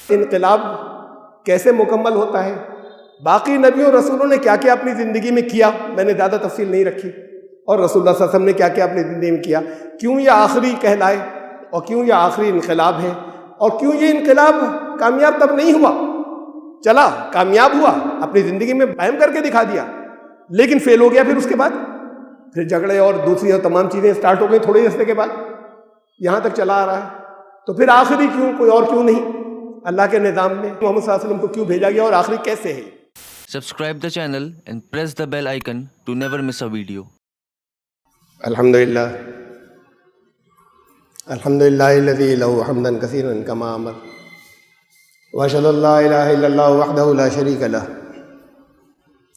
انقلاب کیسے مکمل ہوتا ہے، باقی نبیوں رسولوں نے کیا کیا اپنی زندگی میں کیا، میں نے زیادہ تفصیل نہیں رکھی، اور رسول اللہ صلی اللہ علیہ وسلم نے کیا کیا اپنی زندگی میں کیا، کیوں یہ آخری کہلائے اور کیوں یہ آخری انقلاب ہے، اور کیوں یہ انقلاب کامیاب تب نہیں ہوا، چلا کامیاب ہوا، اپنی زندگی میں قائم کر کے دکھا دیا، لیکن فیل ہو گیا، پھر اس کے بعد پھر جھگڑے اور دوسری اور تمام چیزیں سٹارٹ ہو گئی تھوڑے عرصے کے بعد، یہاں تک چلا آ رہا ہے۔ تو پھر آخری کیوں، کوئی اور کیوں نہیں، اللہ کے نظام میں محمد صلی اللہ علیہ وسلم کو کیوں بھیجا گیا اور آخری کیسے ہے۔ Subscribe the channel and press the bell icon to never miss a video. الحمدللہ الحمدللہ الذی لہ حمدا کثیرا کما امر واشهد ان لا الہ الا اللہ وحدہ لا شریک لہ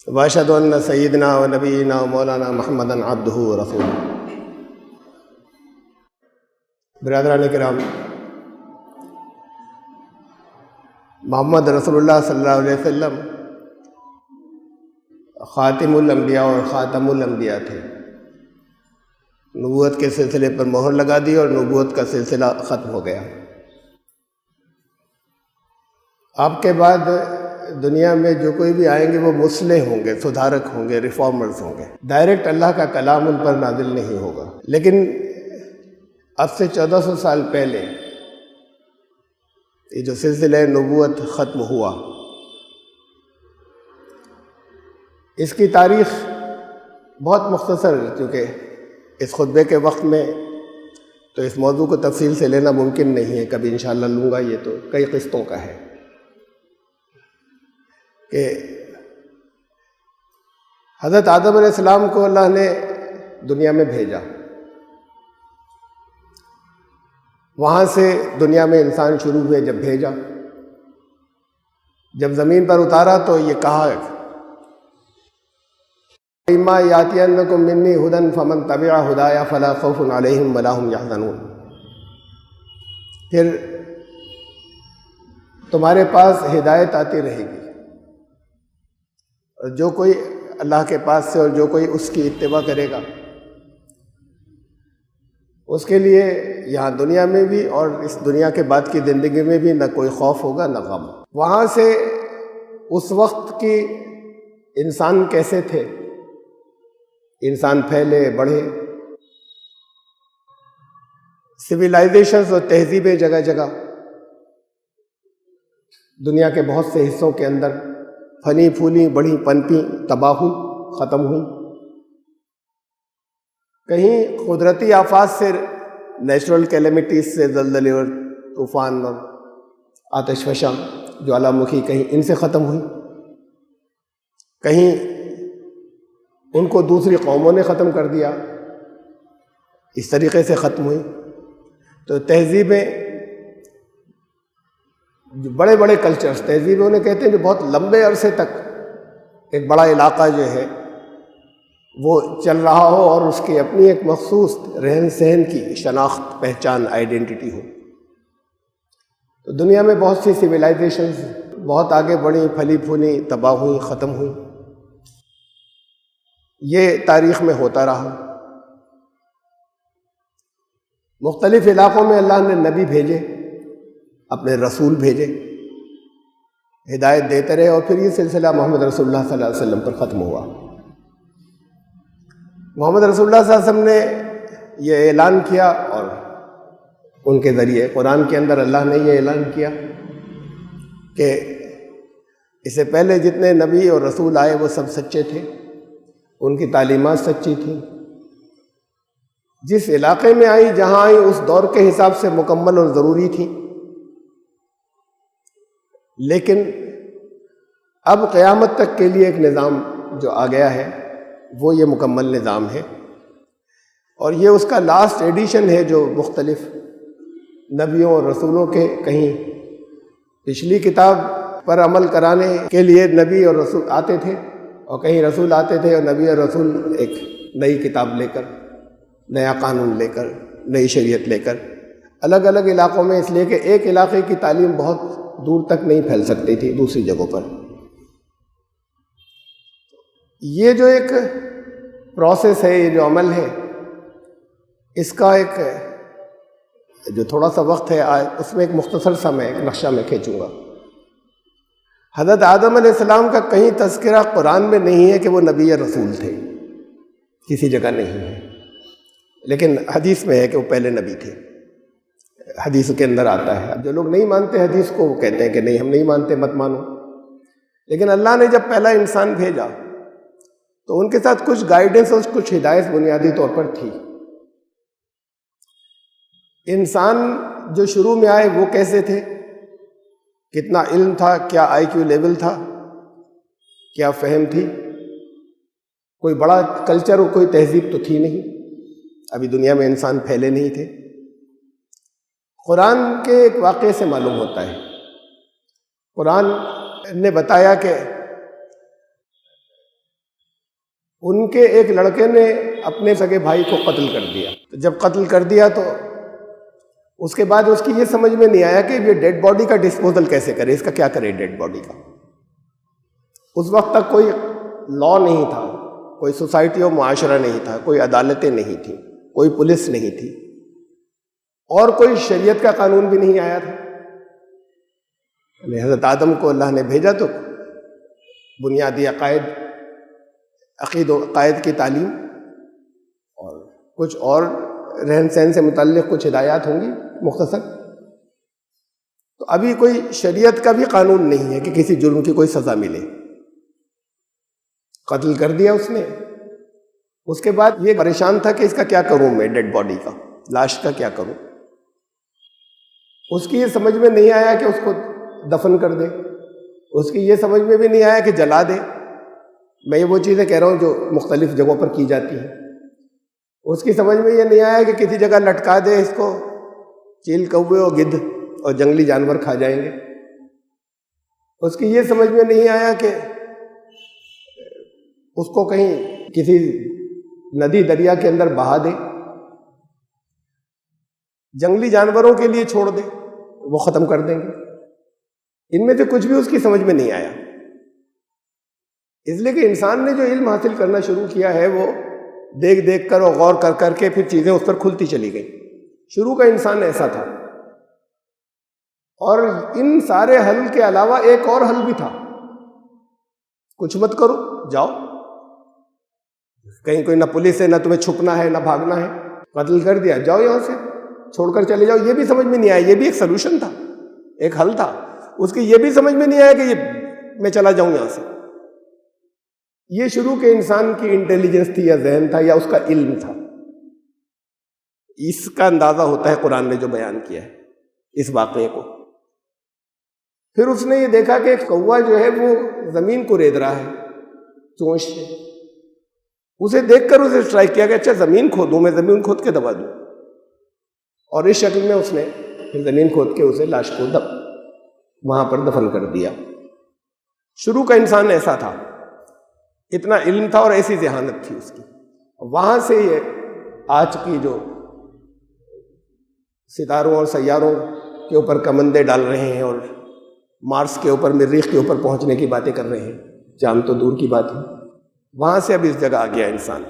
واشهد ان سیدنا و نبینا و مولانا محمدا عبدہ و رسولہ۔ برادران کرام، محمد رسول اللہ صلی اللہ علیہ وسلم خاتم الانبیاء اور خاتم الانبیاء تھے، نبوت کے سلسلے پر مہر لگا دی اور نبوت کا سلسلہ ختم ہو گیا۔ آپ کے بعد دنیا میں جو کوئی بھی آئیں گے وہ مصلح ہوں گے، سدھارک ہوں گے، ریفارمرز ہوں گے، ڈائریکٹ اللہ کا کلام ان پر نازل نہیں ہوگا۔ لیکن اب سے 1400 سال پہلے یہ جو سلسلہ نبوت ختم ہوا، اس کی تاریخ بہت مختصر، کیونکہ اس خطبے کے وقت میں تو اس موضوع کو تفصیل سے لینا ممکن نہیں ہے، کبھی انشاءاللہ لوں گا، یہ تو کئی قسطوں کا ہے کہ حضرت آدم علیہ السلام کو اللہ نے دنیا میں بھیجا، وہاں سے دنیا میں انسان شروع ہوئے، جب بھیجا، جب زمین پر اتارا تو یہ کہا اِمَّا یَأْتِیَنَّکُم مِّنِّی ھُدًى فَمَن تَبِعَ ھُدَایَ فَلَا خَوْفٌ عَلَیہم وَلَا ھُم یَحْزَنُونَ۔ پھر تمہارے پاس ہدایت آتی رہے گی، اور جو کوئی اللہ کے پاس سے اور جو کوئی اس کی اتباع کرے گا، اس کے لیے یہاں دنیا میں بھی اور اس دنیا کے بعد کی زندگی میں بھی نہ کوئی خوف ہوگا نہ غم۔ وہاں سے اس وقت کی انسان کیسے تھے، انسان پھیلے بڑھے، سویلائزیشنز اور تہذیبیں جگہ جگہ دنیا کے بہت سے حصوں کے اندر پھلی پھولی، بڑھی پنپی، تباہ ہوئی، ختم ہوئی۔ کہیں قدرتی آفات سے، نیچرل کیلیمٹیز سے، زلزلے اور طوفان اور آتش فشاں، جوالا مکھی، کہیں ان سے ختم ہوئی، کہیں ان کو دوسری قوموں نے ختم کر دیا، اس طریقے سے ختم ہوئی۔ تو تہذیبیں، جو بڑے بڑے کلچرز، تہذیبیں انہیں کہتے ہیں جو بہت لمبے عرصے تک ایک بڑا علاقہ جو ہے وہ چل رہا ہو اور اس کی اپنی ایک مخصوص رہن سہن کی شناخت، پہچان، آئیڈینٹی ہو۔ تو دنیا میں بہت سی سویلائزیشنز بہت آگے بڑھی، پھلی پھولی، تباہ ہوئی، ختم ہوئی۔ یہ تاریخ میں ہوتا رہا۔ مختلف علاقوں میں اللہ نے نبی بھیجے، اپنے رسول بھیجے، ہدایت دیتے رہے، اور پھر یہ سلسلہ محمد رسول اللہ صلی اللہ علیہ وسلم پر ختم ہوا۔ محمد رسول اللہ صلی اللہ علیہ وسلم نے یہ اعلان کیا، اور ان کے ذریعے قرآن کے اندر اللہ نے یہ اعلان کیا کہ اس سے پہلے جتنے نبی اور رسول آئے وہ سب سچے تھے، ان کی تعلیمات سچی تھیں، جس علاقے میں آئی، جہاں آئی، اس دور کے حساب سے مکمل اور ضروری تھی۔ لیکن اب قیامت تک کے لیے ایک نظام جو آ گیا ہے وہ یہ مکمل نظام ہے، اور یہ اس کا لاسٹ ایڈیشن ہے جو مختلف نبیوں اور رسولوں کے، کہیں پچھلی کتاب پر عمل کرانے کے لیے نبی اور رسول آتے تھے، اور کہیں رسول آتے تھے اور نبی اور رسول ایک نئی کتاب لے کر، نیا قانون لے کر، نئی شریعت لے کر، الگ الگ علاقوں میں، اس لیے کہ ایک علاقے کی تعلیم بہت دور تک نہیں پھیل سکتی تھی دوسری جگہوں پر۔ یہ جو ایک پروسیس ہے، یہ جو عمل ہے، اس کا ایک جو تھوڑا سا وقت ہے آج اس میں ایک مختصر سا میں ایک نقشہ میں کھینچوں گا۔ حضرت آدم علیہ السلام کا کہیں تذکرہ قرآن میں نہیں ہے کہ وہ نبی یا رسول تھے، کسی جگہ نہیں ہے، لیکن حدیث میں ہے کہ وہ پہلے نبی تھے، حدیث کے اندر آتا ہے۔ اب جو لوگ نہیں مانتے حدیث کو وہ کہتے ہیں کہ نہیں ہم نہیں مانتے، مت مانو، لیکن اللہ نے جب پہلا انسان بھیجا تو ان کے ساتھ کچھ گائیڈنس اور کچھ ہدایت بنیادی طور پر تھی۔ انسان جو شروع میں آئے وہ کیسے تھے، کتنا علم تھا، کیا آئی کیو لیول تھا، کیا فہم تھی، کوئی بڑا کلچر اور کوئی تہذیب تو تھی نہیں، ابھی دنیا میں انسان پھیلے نہیں تھے۔ قرآن کے ایک واقعے سے معلوم ہوتا ہے، قرآن نے بتایا کہ ان کے ایک لڑکے نے اپنے سگے بھائی کو قتل کر دیا، جب قتل کر دیا تو اس کے بعد اس کی یہ سمجھ میں نہیں آیا کہ یہ ڈیڈ باڈی کا ڈسپوزل کیسے کرے، اس کا کیا کرے ڈیڈ باڈی کا۔ اس وقت تک کوئی لا نہیں تھا، کوئی سوسائٹی اور معاشرہ نہیں تھا، کوئی عدالتیں نہیں تھیں، کوئی پولیس نہیں تھی، اور کوئی شریعت کا قانون بھی نہیں آیا تھا۔ حضرت آدم کو اللہ نے بھیجا تو بنیادی عقید و عقائد کی تعلیم اور کچھ اور رہن سہن سے متعلق کچھ ہدایات ہوں گی مختصر۔ تو ابھی کوئی شریعت کا بھی قانون نہیں ہے کہ کسی جرم کی کوئی سزا ملے، قتل کر دیا اس نے۔ اس کے بعد یہ پریشان تھا کہ اس کا کیا کروں میں، ڈیڈ باڈی کا، لاش کا کیا کروں۔ اس کی یہ سمجھ میں نہیں آیا کہ اس کو دفن کر دے، اس کی یہ سمجھ میں بھی نہیں آیا کہ جلا دے۔ میں یہ وہ چیزیں کہہ رہا ہوں جو مختلف جگہوں پر کی جاتی ہیں۔ اس کی سمجھ میں یہ نہیں آیا کہ کسی جگہ لٹکا دے اس کو، چیل کوے اور گدھ اور جنگلی جانور کھا جائیں گے۔ اس کی یہ سمجھ میں نہیں آیا کہ اس کو کہیں کسی ندی دریا کے اندر بہا دے، جنگلی جانوروں کے لیے چھوڑ دے، وہ ختم کر دیں گے۔ ان میں سے کچھ بھی اس کی سمجھ میں نہیں آیا، اس لیے کہ انسان نے جو علم حاصل کرنا شروع کیا ہے وہ دیکھ دیکھ کر اور غور کر کر کے پھر چیزیں اس پر کھلتی چلی گئیں۔ شروع کا انسان ایسا تھا، اور ان سارے حل کے علاوہ ایک اور حل بھی تھا، کچھ مت کرو، جاؤ، کہیں کوئی نہ پولیس ہے، نہ تمہیں چھپنا ہے، نہ بھاگنا ہے، قتل کر دیا، جاؤ یہاں سے، چھوڑ کر چلے جاؤ۔ یہ بھی سمجھ میں نہیں آیا، یہ بھی ایک سلوشن تھا، ایک حل تھا۔ اس کی یہ بھی سمجھ میں نہیں آیا کہ یہ میں چلا جاؤں یہاں سے۔ یہ شروع کے انسان کی انٹیلیجنس تھی یا ذہن تھا یا اس کا علم تھا، اس کا اندازہ ہوتا ہے قرآن نے جو بیان کیا ہے اس واقعے کو۔ پھر اس نے یہ دیکھا کہ ایک کوا جو ہے وہ زمین کو رید رہا ہے چونچ سے، اسے دیکھ کر اسے اسٹرائک کیا کہ اچھا زمین کھودوں، میں زمین کھود کے دبا دوں، اور اس شکل میں اس نے پھر زمین کھود کے اسے لاش کو وہاں پر دفن کر دیا۔ شروع کا انسان ایسا تھا، اتنا علم تھا اور ایسی ذہانت تھی اس کی۔ وہاں سے یہ آج کی جو ستاروں اور سیاروں کے اوپر کمندے ڈال رہے ہیں اور مارس کے اوپر، مریخ کے اوپر پہنچنے کی باتیں کر رہے ہیں، چاند تو دور کی بات ہے، وہاں سے اب اس جگہ آ گیا انسان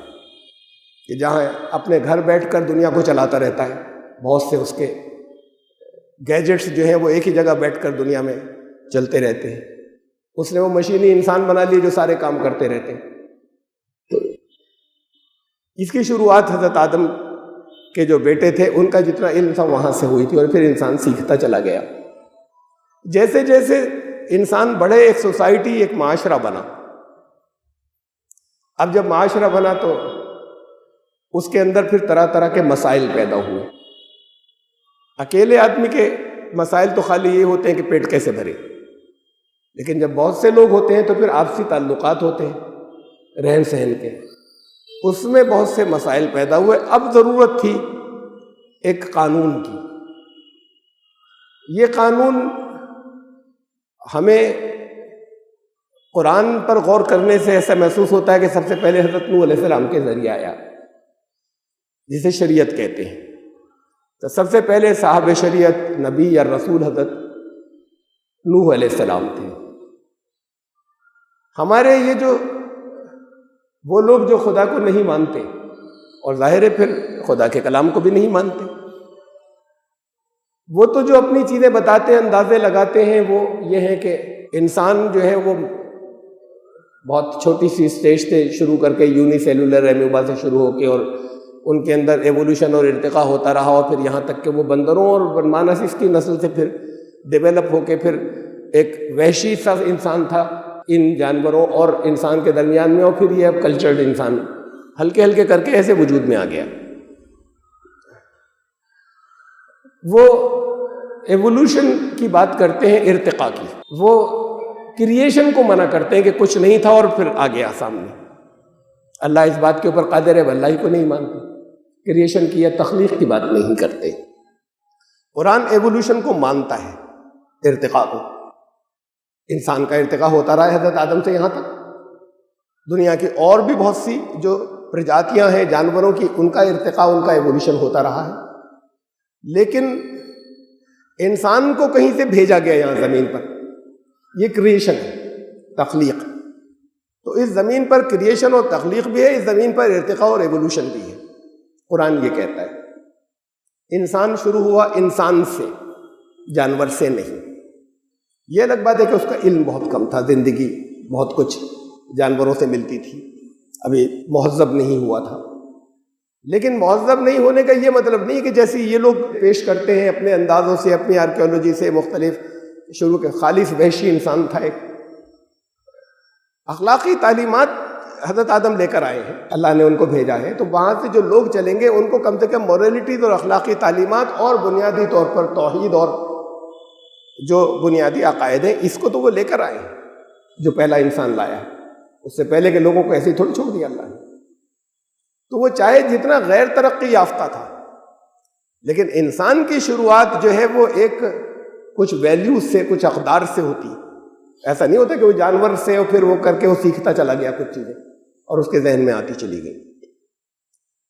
کہ جہاں اپنے گھر بیٹھ کر دنیا کو چلاتا رہتا ہے۔ بہت سے اس کے گیجٹس جو ہیں وہ ایک ہی جگہ بیٹھ کر دنیا میں چلتے رہتے ہیں۔ اس نے وہ مشینی انسان بنا لیے جو سارے کام کرتے رہتے ہیں۔ تو اس کی شروعات حضرت آدم کے جو بیٹے تھے ان کا جتنا علم تھا وہاں سے ہوئی تھی، اور پھر انسان سیکھتا چلا گیا۔ جیسے جیسے انسان بڑھے، ایک سوسائٹی، ایک معاشرہ بنا۔ اب جب معاشرہ بنا تو اس کے اندر پھر طرح طرح کے مسائل پیدا ہوئے۔ اکیلے آدمی کے مسائل تو خالی یہ ہوتے ہیں کہ پیٹ کیسے بھرے، لیکن جب بہت سے لوگ ہوتے ہیں تو پھر آپسی تعلقات ہوتے ہیں، رہن سہن کے، اس میں بہت سے مسائل پیدا ہوئے۔ اب ضرورت تھی ایک قانون کی۔ یہ قانون ہمیں قرآن پر غور کرنے سے ایسا محسوس ہوتا ہے کہ سب سے پہلے حضرت نوح علیہ السلام کے ذریعے آیا، جسے شریعت کہتے ہیں۔ تو سب سے پہلے صاحب شریعت، نبی یا رسول حضرت نوح علیہ السلام تھے۔ ہمارے یہ جو وہ لوگ جو خدا کو نہیں مانتے، اور ظاہر ہے پھر خدا کے کلام کو بھی نہیں مانتے، وہ تو جو اپنی چیزیں بتاتے ہیں، اندازے لگاتے ہیں، وہ یہ ہے کہ انسان جو ہے وہ بہت چھوٹی سی اسٹیج سے شروع کر کے یونی سیلولر ایمیوبا سے شروع ہو کے اور ان کے اندر ایوولوشن اور ارتقاء ہوتا رہا، اور پھر یہاں تک کہ وہ بندروں اور مانسس کی نسل سے پھر ڈیولپ ہو کے پھر ایک وحشی سا انسان تھا ان جانوروں اور انسان کے درمیان میں، اور پھر یہ اب کلچرڈ انسان ہلکے ہلکے کر کے ایسے وجود میں آ گیا۔ وہ ایوولوشن کی بات کرتے ہیں، ارتقاء کی، وہ کریشن کو منع کرتے ہیں کہ کچھ نہیں تھا اور پھر آ گیا سامنے۔ اللہ اس بات کے اوپر قادر ہے، اللہ ہی کو نہیں مانتے، کریشن کی یا تخلیق کی بات نہیں کرتے۔ قرآن ایوولوشن کو مانتا ہے، ارتقاء کو۔ انسان کا ارتقاء ہوتا رہا ہے حضرت آدم سے یہاں تک، دنیا کی اور بھی بہت سی جو پرجاتیاں ہیں جانوروں کی، ان کا ارتقاء، ان کا ایوولوشن ہوتا رہا ہے، لیکن انسان کو کہیں سے بھیجا گیا یہاں زمین پر، یہ کریشن ہے، تخلیق۔ تو اس زمین پر کریشن اور تخلیق بھی ہے، اس زمین پر ارتقاء اور ایوولوشن بھی ہے۔ قرآن یہ کہتا ہے انسان شروع ہوا انسان سے، جانور سے نہیں۔ یہ الگ بات ہے کہ اس کا علم بہت کم تھا، زندگی بہت کچھ جانوروں سے ملتی تھی، ابھی مہذب نہیں ہوا تھا۔ لیکن مہذب نہیں ہونے کا یہ مطلب نہیں کہ جیسے یہ لوگ پیش کرتے ہیں اپنے اندازوں سے، اپنی آرکیولوجی سے مختلف، شروع کے خالص وحشی انسان تھا ایک۔ اخلاقی تعلیمات حضرت آدم لے کر آئے ہیں، اللہ نے ان کو بھیجا ہے، تو وہاں سے جو لوگ چلیں گے ان کو کم سے کم موریلٹیز اور اخلاقی تعلیمات اور بنیادی طور پر توحید اور جو بنیادی عقائد ہیں، اس کو تو وہ لے کر آئے ہیں جو پہلا انسان لایا ہے۔ اس سے پہلے کے لوگوں کو ایسے ہی تھوڑی چھوڑ دیا اللہ نے۔ تو وہ چاہے جتنا غیر ترقی یافتہ تھا، لیکن انسان کی شروعات جو ہے وہ ایک کچھ ویلیوز سے، کچھ اقدار سے ہوتی ہے۔ ایسا نہیں ہوتا کہ وہ جانور سے اور پھر وہ کر کے وہ سیکھتا چلا گیا کچھ چیزیں اور اس کے ذہن میں آتی چلی گئی۔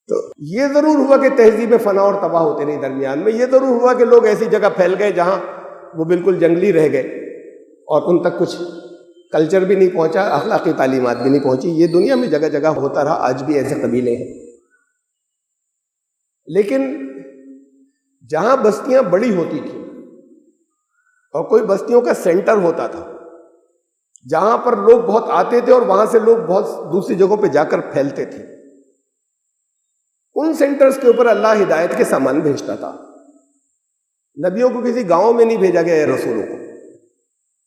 تو یہ ضرور ہوا کہ تہذیب فنا اور تباہ ہوتے نہیں درمیان میں، یہ ضرور ہوا کہ لوگ ایسی جگہ پھیل گئے جہاں وہ بالکل جنگلی رہ گئے اور ان تک کچھ کلچر بھی نہیں پہنچا، اخلاقی تعلیمات بھی نہیں پہنچی۔ یہ دنیا میں جگہ جگہ ہوتا رہا، آج بھی ایسے قبیلے ہیں۔ لیکن جہاں بستیاں بڑی ہوتی تھیں اور کوئی بستیوں کا سینٹر ہوتا تھا جہاں پر لوگ بہت آتے تھے اور وہاں سے لوگ بہت دوسری جگہوں پہ جا کر پھیلتے تھے، ان سینٹرز کے اوپر اللہ ہدایت کے سامان بھیجتا تھا۔ نبیوں کو کسی گاؤں میں نہیں بھیجا گیا ہے، رسولوں کو۔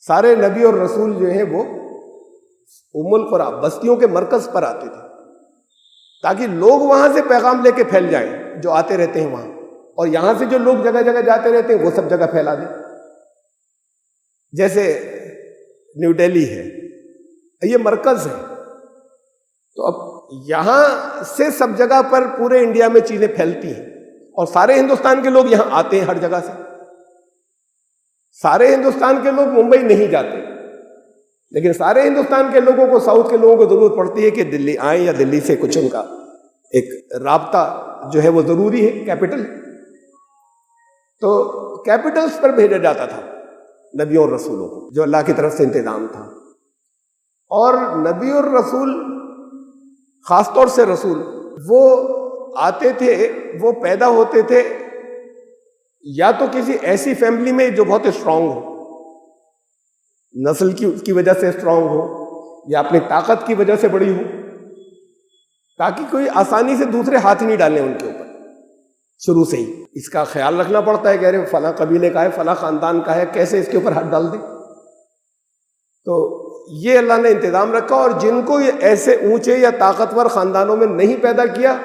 سارے نبی اور رسول جو ہیں وہ ام القریٰ، بستیوں کے مرکز پر آتے تھے تاکہ لوگ وہاں سے پیغام لے کے پھیل جائیں جو آتے رہتے ہیں وہاں، اور یہاں سے جو لوگ جگہ جگہ جاتے رہتے ہیں وہ سب جگہ پھیلا دیں۔ جیسے نیو دہلی ہے، یہ مرکز ہے، تو اب یہاں سے سب جگہ پر پورے انڈیا میں چیزیں پھیلتی ہیں اور سارے ہندوستان کے لوگ یہاں آتے ہیں ہر جگہ سے۔ سارے ہندوستان کے لوگ ممبئی نہیں جاتے، لیکن سارے ہندوستان کے لوگوں کو، ساؤتھ کے لوگوں کو ضرورت پڑتی ہے کہ دلی آئیں یا دلی سے کچھ ان کا ایک رابطہ جو ہے وہ ضروری ہے، کیپٹل۔ تو کیپٹلز پر بھیجا جاتا تھا نبیوں اور رسولوں کو، جو اللہ کی طرف سے انتظام تھا۔ اور نبی اور رسول، خاص طور سے رسول، وہ آتے تھے، وہ پیدا ہوتے تھے یا تو کسی ایسی فیملی میں جو بہت اسٹرانگ ہو، نسل کی وجہ سے اسٹرانگ ہو یا اپنی طاقت کی وجہ سے بڑی ہو، تاکہ کوئی آسانی سے دوسرے ہاتھ نہیں ڈالیں ان کے اوپر شروع سے ہی۔ اس کا خیال رکھنا پڑتا ہے کہ ارے فلاں قبیلے کا ہے، فلاں خاندان کا ہے، کیسے اس کے اوپر ہاتھ ڈال دیں۔ تو یہ اللہ نے انتظام رکھا، اور جن کو یہ ایسے اونچے یا طاقتور خاندانوں میں نہیں پیدا کیا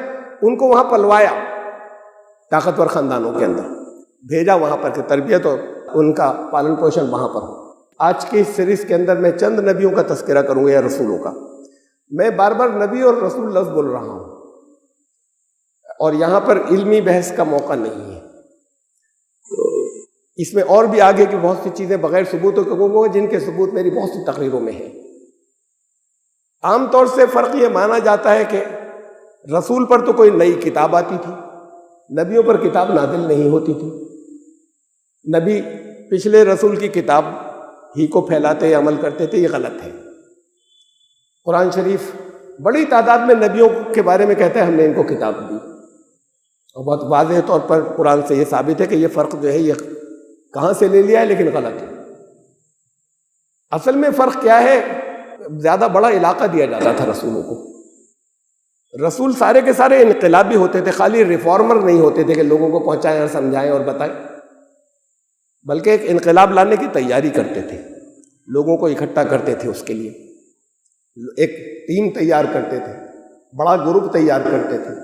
ان کو وہاں پلوایا، طاقتور خاندانوں کے اندر بھیجا، وہاں پر کہ تربیت اور ان کا پالن پوشن وہاں پر ہو۔ آج کی اس سیریز کے اندر میں چند نبیوں کا تذکرہ کروں گا یا رسولوں کا۔ میں بار بار نبی اور رسول لفظ بول رہا ہوں، اور یہاں پر علمی بحث کا موقع نہیں ہے۔ اس میں اور بھی آگے کی بہت سی چیزیں بغیر ثبوتوں کے کہوں گا، جن کے ثبوت میری بہت سی تقریروں میں ہیں۔ عام طور سے فرق یہ مانا جاتا ہے کہ رسول پر تو کوئی نئی کتاب آتی تھی، نبیوں پر کتاب نازل نہیں ہوتی تھی۔ نبی پچھلے رسول کی کتاب ہی کو پھیلاتے یا عمل کرتے تھے، یہ غلط ہے۔ قرآن شریف بڑی تعداد میں نبیوں کے بارے میں کہتا ہے ہم نے ان کو کتاب دی، اور بہت واضح طور پر قرآن سے یہ ثابت ہے کہ یہ فرق جو ہے یہ کہاں سے لے لیا ہے، لیکن غلط ہے۔ اصل میں فرق کیا ہے؟ زیادہ بڑا علاقہ دیا جاتا تھا رسولوں کو۔ رسول سارے کے سارے انقلابی ہوتے تھے، خالی ریفارمر نہیں ہوتے تھے کہ لوگوں کو پہنچائیں اور سمجھائیں اور بتائیں، بلکہ ایک انقلاب لانے کی تیاری کرتے تھے، لوگوں کو اکٹھا کرتے تھے، اس کے لیے ایک ٹیم تیار کرتے تھے، بڑا گروپ تیار کرتے تھے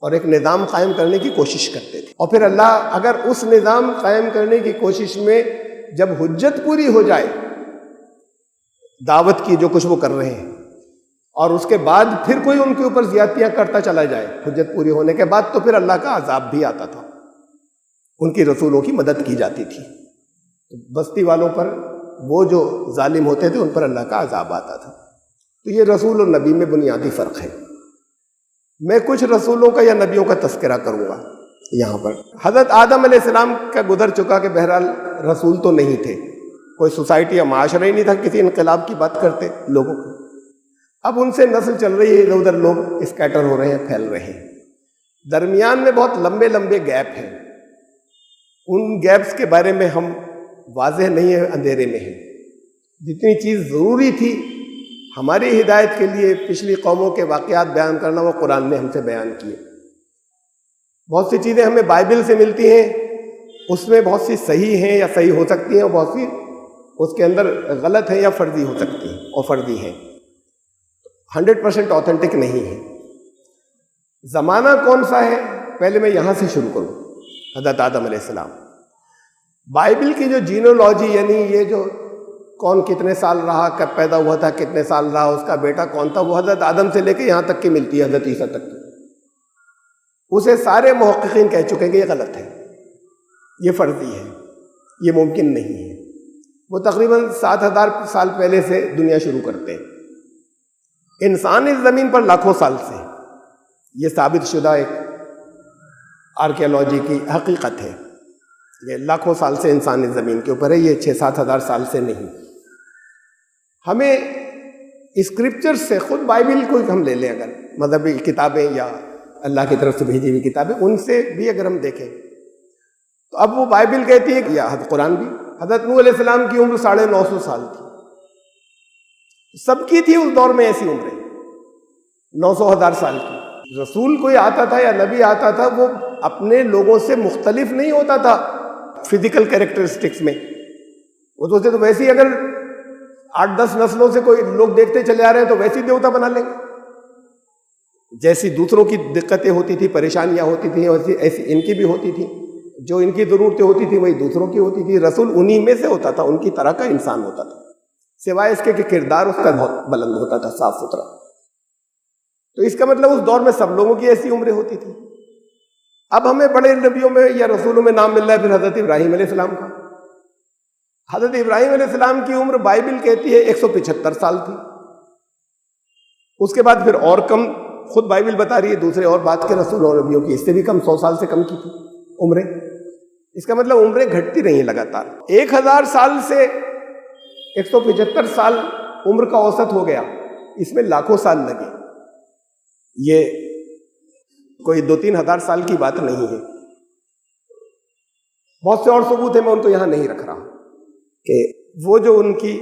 اور ایک نظام قائم کرنے کی کوشش کرتے تھے۔ اور پھر اللہ اگر اس نظام قائم کرنے کی کوشش میں جب حجت پوری ہو جائے دعوت کی جو کچھ وہ کر رہے ہیں، اور اس کے بعد پھر کوئی ان کے اوپر زیادتیاں کرتا چلا جائے حجت پوری ہونے کے بعد، تو پھر اللہ کا عذاب بھی آتا تھا، ان کی رسولوں کی مدد کی جاتی تھی۔ بستی والوں پر وہ جو ظالم ہوتے تھے ان پر اللہ کا عذاب آتا تھا۔ تو یہ رسول اور نبی میں بنیادی فرق ہے۔ میں کچھ رسولوں کا یا نبیوں کا تذکرہ کروں گا یہاں پر۔ حضرت آدم علیہ السلام کا گزر چکا کہ بہرحال رسول تو نہیں تھے، کوئی سوسائٹی یا معاشرہ ہی نہیں تھا کسی انقلاب کی بات کرتے لوگوں کو۔ اب ان سے نسل چل رہی ہے، ادھر ادھر لوگ اسکیٹر ہو رہے ہیں، پھیل رہے ہیں، درمیان میں بہت لمبے لمبے گیپ ہیں۔ ان گیپس کے بارے میں ہم واضح نہیں ہے، اندھیرے میں ہیں۔ جتنی چیز ضروری تھی ہماری ہدایت کے لیے پچھلی قوموں کے واقعات بیان کرنا، وہ قرآن نے ہم سے بیان کیے۔ بہت سی چیزیں ہمیں بائبل سے ملتی ہیں، اس میں بہت سی صحیح ہیں یا صحیح ہو سکتی ہیں، اور بہت سی اس کے اندر غلط ہیں یا فرضی ہو سکتی ہیں اور فرضی ہیں، 100% آتھینٹک نہیں ہے۔ زمانہ کون سا ہے؟ پہلے میں یہاں سے شروع کروں، حضرت آدم علیہ السلام۔ بائبل کی جو جینولوجی، یعنی یہ جو کون کتنے سال رہا، کب پیدا ہوا تھا، کتنے سال رہا، اس کا بیٹا کون تھا، وہ حضرت آدم سے لے کے یہاں تک کی ملتی ہے، حضرت عیسیٰ تک کی۔ اسے سارے محققین کہہ چکے کہ یہ غلط ہے، یہ فرضی ہے، یہ ممکن نہیں ہے۔ وہ تقریباً 7000 سال پہلے سے دنیا شروع کرتے ہیں۔ انسان اس زمین پر لاکھوں سال سے، یہ ثابت شدہ ایک آرکیالوجی کی حقیقت ہے، یہ لاکھوں سال سے انسان اس زمین کے اوپر ہے، یہ 6-7 ہزار سال سے نہیں۔ ہمیں اسکرپچر سے، خود بائبل کو ہم لے لیں، اگر مذہبی کتابیں یا اللہ کی طرف سے بھیجی ہوئی کتابیں، ان سے بھی اگر ہم دیکھیں تو اب وہ بائبل کہتی ہے کہ یا قرآن بھی، حضرت نوح علیہ السلام کی عمر 950 سال تھی، سب کی تھی اس دور میں ایسی عمریں 900,000 سال کی۔ رسول کوئی آتا تھا یا نبی آتا تھا، وہ اپنے لوگوں سے مختلف نہیں ہوتا تھا فزیکل کیریکٹرسٹکس میں، وہ تو ویسے ہی اگر 8-10 نسلوں سے کوئی لوگ دیکھتے چلے آ رہے ہیں تو ویسی دیوتا بنا لیں گے، جیسی دوسروں کی دقتیں ہوتی تھی، پریشانیاں ہوتی تھیں، ایسی ان کی بھی ہوتی تھی، جو ان کی ضرورتیں ہوتی تھی وہی دوسروں کی ہوتی تھی۔ رسول انہی میں سے ہوتا تھا، ان کی طرح کا انسان ہوتا تھا، سوائے اس کے کہ کردار اس کا بہت بلند ہوتا تھا، صاف ستھرا۔ تو اس کا مطلب اس دور میں سب لوگوں کی ایسی عمریں ہوتی تھی۔ اب ہمیں بڑے نبیوں میں یا رسولوں میں نام مل رہا ہے پھر حضرت ابراہیم علیہ السلام کا۔ حضرت ابراہیم علیہ السلام کی عمر بائبل کہتی ہے 175 سال تھی، اس کے بعد پھر اور کم، خود بائبل بتا رہی ہے، دوسرے اور بات کے رسول اور نبیوں کی اس سے بھی کم، 100 سال سے کم کی تھی عمریں۔ اس کا مطلب عمریں گھٹتی رہی لگاتار، 1000 سال سے 175 سال عمر کا اوسط ہو گیا، اس میں لاکھوں سال لگے۔ یہ کوئی 2-3 ہزار سال کی بات نہیں ہے۔ بہت سے اور ثبوت ہیں، میں ان کو یہاں نہیں رکھ رہا، کہ وہ جو ان کی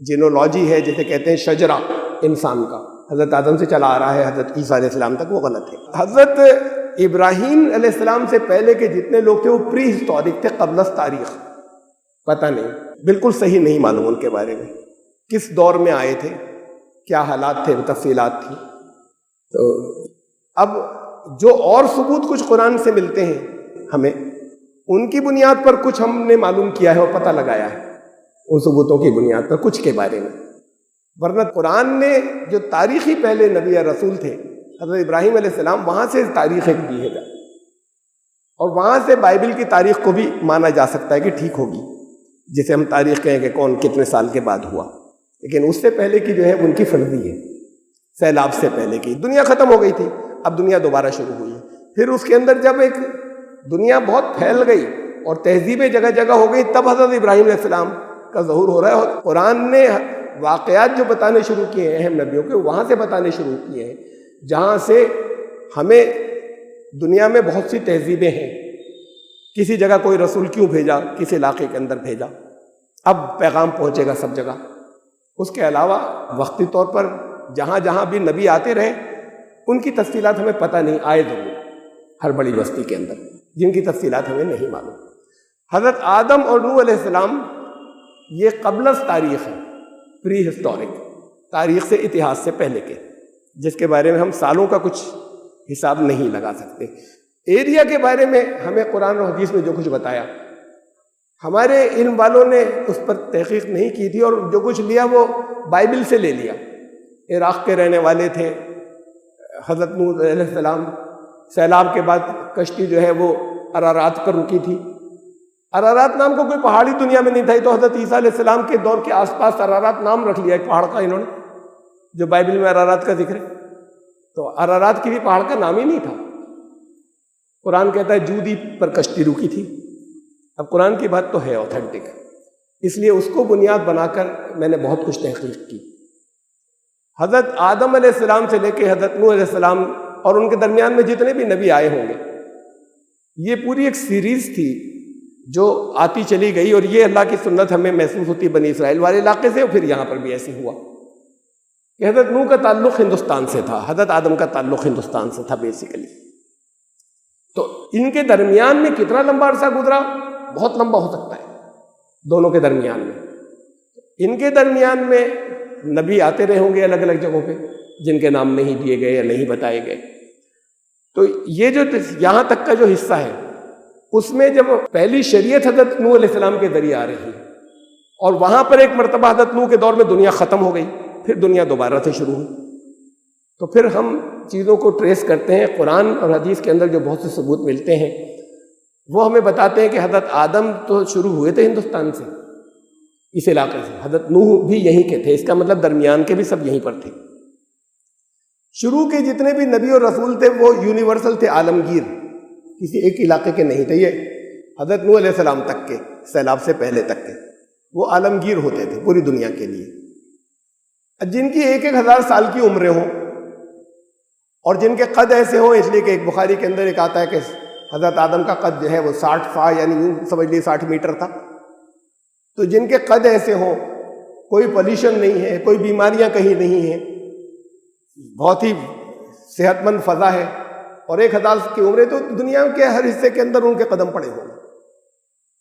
جینولوجی ہے، جسے کہتے ہیں شجرہ انسان کا، حضرت آدم سے چلا آ رہا ہے حضرت عیسیٰ علیہ السلام تک، وہ غلط ہے۔ حضرت ابراہیم علیہ السلام سے پہلے کے جتنے لوگ تھے وہ پری ہسٹورک تھے، قبل از تاریخ، پتہ نہیں، بالکل صحیح نہیں معلوم ان کے بارے میں، کس دور میں آئے تھے، کیا حالات تھے، تفصیلات تھی۔ تو اب جو اور ثبوت کچھ قرآن سے ملتے ہیں ہمیں، ان کی بنیاد پر کچھ ہم نے معلوم کیا ہے اور پتہ لگایا ہے، ان ثبوتوں کی بنیاد پر کچھ کے بارے میں۔ ورنہ قرآن نے جو تاریخی پہلے نبی یا رسول تھے، حضرت ابراہیم علیہ السلام، وہاں سے تاریخ ایک دی ہے، اور وہاں سے بائبل کی تاریخ کو بھی مانا جا سکتا ہے کہ ٹھیک ہوگی، جسے ہم تاریخ کہیں کہ کون کتنے سال کے بعد ہوا، لیکن اس سے پہلے کی جو ہے ان کی فرضی ہے، سیلاب سے پہلے کی۔ دنیا ختم ہو گئی تھی، اب دنیا دوبارہ شروع ہوئی ہے، پھر اس کے اندر جب ایک دنیا بہت پھیل گئی اور تہذیبیں جگہ جگہ ہو گئی، تب حضرت ابراہیم علیہ السلام کا ظہور ہو رہا ہے، اور قرآن نے واقعات جو بتانے شروع کیے ہیں اہم نبیوں کے، وہاں سے بتانے شروع کیے ہیں، جہاں سے ہمیں دنیا میں بہت سی تہذیبیں ہیں، کسی جگہ کوئی رسول کیوں بھیجا، کس علاقے کے اندر بھیجا، اب پیغام پہنچے گا سب جگہ۔ اس کے علاوہ وقتی طور پر جہاں جہاں بھی نبی آتے رہے ان کی تفصیلات ہمیں پتہ نہیں، آئے ضرور ہر بڑی بستی کے اندر، جن کی تفصیلات ہمیں نہیں معلوم۔ حضرت آدم اور نوح علیہ السلام یہ قبل از تاریخ ہے، پری ہسٹورک، تاریخ سے، اتہاس سے پہلے کے، جس کے بارے میں ہم سالوں کا کچھ حساب نہیں لگا سکتے۔ ایریا کے بارے میں ہمیں قرآن اور حدیث میں جو کچھ بتایا، ہمارے علم والوں نے اس پر تحقیق نہیں کی تھی، اور جو کچھ لیا وہ بائبل سے لے لیا۔ عراق کے رہنے والے تھے، حضرت نوح علیہ السلام، سیلاب کے بعد کشتی جو ہے وہ ارارات پر رکی تھی۔ ارارات نام کو کوئی پہاڑی دنیا میں نہیں تھا، تو حضرت عیسیٰ علیہ السلام کے دور کے آس پاس ارارات نام رکھ لیا ایک پہاڑ کا انہوں نے، جو بائبل میں ارارات کا ذکر ہے، تو ارارات کسی پہاڑ کا نام ہی نہیں تھا۔ قرآن کہتا ہے جودی پر کشتی رکی تھی۔ اب قرآن کی بات تو ہے اوتھینٹک، اس لیے اس کو بنیاد بنا کر میں نے بہت کچھ تحقیق کی۔ حضرت آدم علیہ السلام سے لے کے حضرت نوح علیہ السلام اور ان کے درمیان میں جتنے بھی نبی آئے ہوں گے، یہ پوری ایک سیریز تھی جو آتی چلی گئی، اور یہ اللہ کی سنت ہمیں محسوس ہوتی بنی اسرائیل والے علاقے سے، اور پھر یہاں پر بھی ایسے ہوا کہ حضرت نوح کا تعلق ہندوستان سے تھا، حضرت آدم کا تعلق ہندوستان سے تھا بیسیکلی۔ تو ان کے درمیان میں کتنا لمبا عرصہ گزرا، بہت لمبا ہو سکتا ہے دونوں کے درمیان میں۔ ان کے درمیان میں نبی آتے رہے ہوں گے الگ الگ جگہوں پہ، جن کے نام نہیں دیے گئے یا نہیں بتائے گئے۔ تو یہ جو یہاں تک کا جو حصہ ہے، اس میں جب پہلی شریعت حضرت نوح علیہ السلام کے ذریعے آ رہی ہے، اور وہاں پر ایک مرتبہ حضرت نوح کے دور میں دنیا ختم ہو گئی، پھر دنیا دوبارہ سے شروع ہوئی، تو پھر ہم چیزوں کو ٹریس کرتے ہیں۔ قرآن اور حدیث کے اندر جو بہت سے ثبوت ملتے ہیں وہ ہمیں بتاتے ہیں کہ حضرت آدم تو شروع ہوئے تھے ہندوستان سے، اس علاقے سے، حضرت نوح بھی یہیں کے تھے، اس کا مطلب درمیان کے بھی سب یہیں پر تھے۔ شروع کے جتنے بھی نبی اور رسول تھے وہ یونیورسل تھے، عالمگیر، کسی ایک علاقے کے نہیں تھے۔ یہ حضرت نوح علیہ السلام تک کے، سیلاب سے پہلے تک کے، وہ عالمگیر ہوتے تھے پوری دنیا کے لیے، جن کی ایک ایک ہزار سال کی عمریں ہوں، اور جن کے قد ایسے ہوں، اس لیے کہ ایک بخاری کے اندر ایک آتا ہے کہ حضرت آدم کا قد جو ہے وہ 60 فا، یعنی یوں سمجھ لیے 60 میٹر تھا۔ تو جن کے قد ایسے ہوں، کوئی پولیوشن نہیں ہے، کوئی بیماریاں کہیں نہیں ہیں، بہت ہی صحت مند فضا ہے، اور 1000 کی عمریں، تو دنیا کے ہر حصے کے اندر ان کے قدم پڑے ہوں گے۔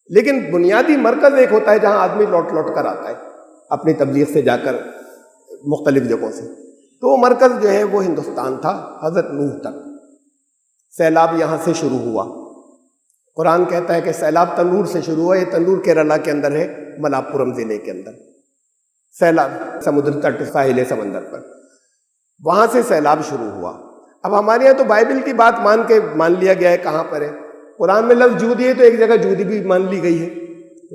لیکن بنیادی مرکز ایک ہوتا ہے جہاں آدمی لوٹ لوٹ کر آتا ہے اپنی تبلیغ سے جا کر مختلف جگہوں سے، تو وہ مرکز جو ہے وہ ہندوستان تھا حضرت نوح تک۔ سیلاب یہاں سے شروع ہوا۔ قرآن کہتا ہے کہ سیلاب تنور سے شروع ہوا، یہ تنور کیرلا کے اندر ہے، ملاپورم ضلع کے اندر۔ سیلاب سمندر تٹ، ساحل سمندر پر، وہاں سے سیلاب شروع ہوا۔ اب ہمارے یہاں تو بائبل کی بات مان لیا گیا ہے، کہاں پر ہے؟ قرآن میں لفظ جودی ہے تو ایک جگہ جودی بھی مان لی گئی ہے،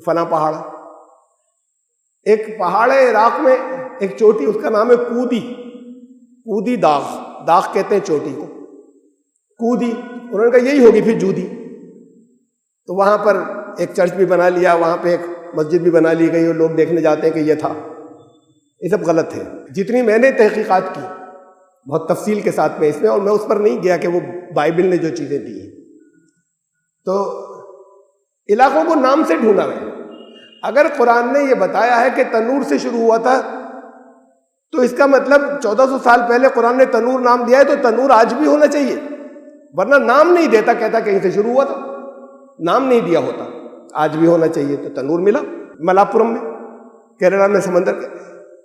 فلاں پہاڑ۔ ایک پہاڑ ہے عراق میں، ایک چوٹی، اس کا نام ہے کودی داغ کہتے ہیں چوٹی کو، کودی، انہوں نے کہا یہی ہوگی پھر جودی، تو وہاں پر ایک چرچ بھی بنا لیا، وہاں پہ ایک مسجد بھی بنا لی گئی، اور لوگ دیکھنے جاتے ہیں کہ یہ تھا۔ یہ سب غلط ہے۔ جتنی میں نے تحقیقات کی بہت تفصیل کے ساتھ میں اس میں، اور میں اس پر نہیں گیا کہ وہ بائبل نے جو چیزیں دی ہیں، تو علاقوں کو نام سے ڈھونڈا ہے۔ اگر قرآن نے یہ بتایا ہے کہ تنور سے شروع ہوا تھا، تو اس کا مطلب 1400 سال پہلے قرآن نے تنور نام دیا ہے، تو تنور آج بھی ہونا چاہیے، ورنہ نام نہیں دیتا، کہتا کہیں سے شروع ہوا تھا، نام نہیں دیا ہوتا، آج بھی ہونا چاہیے۔ تو تنور ملا ملاپورم میں، کیرلا میں، سمندر کے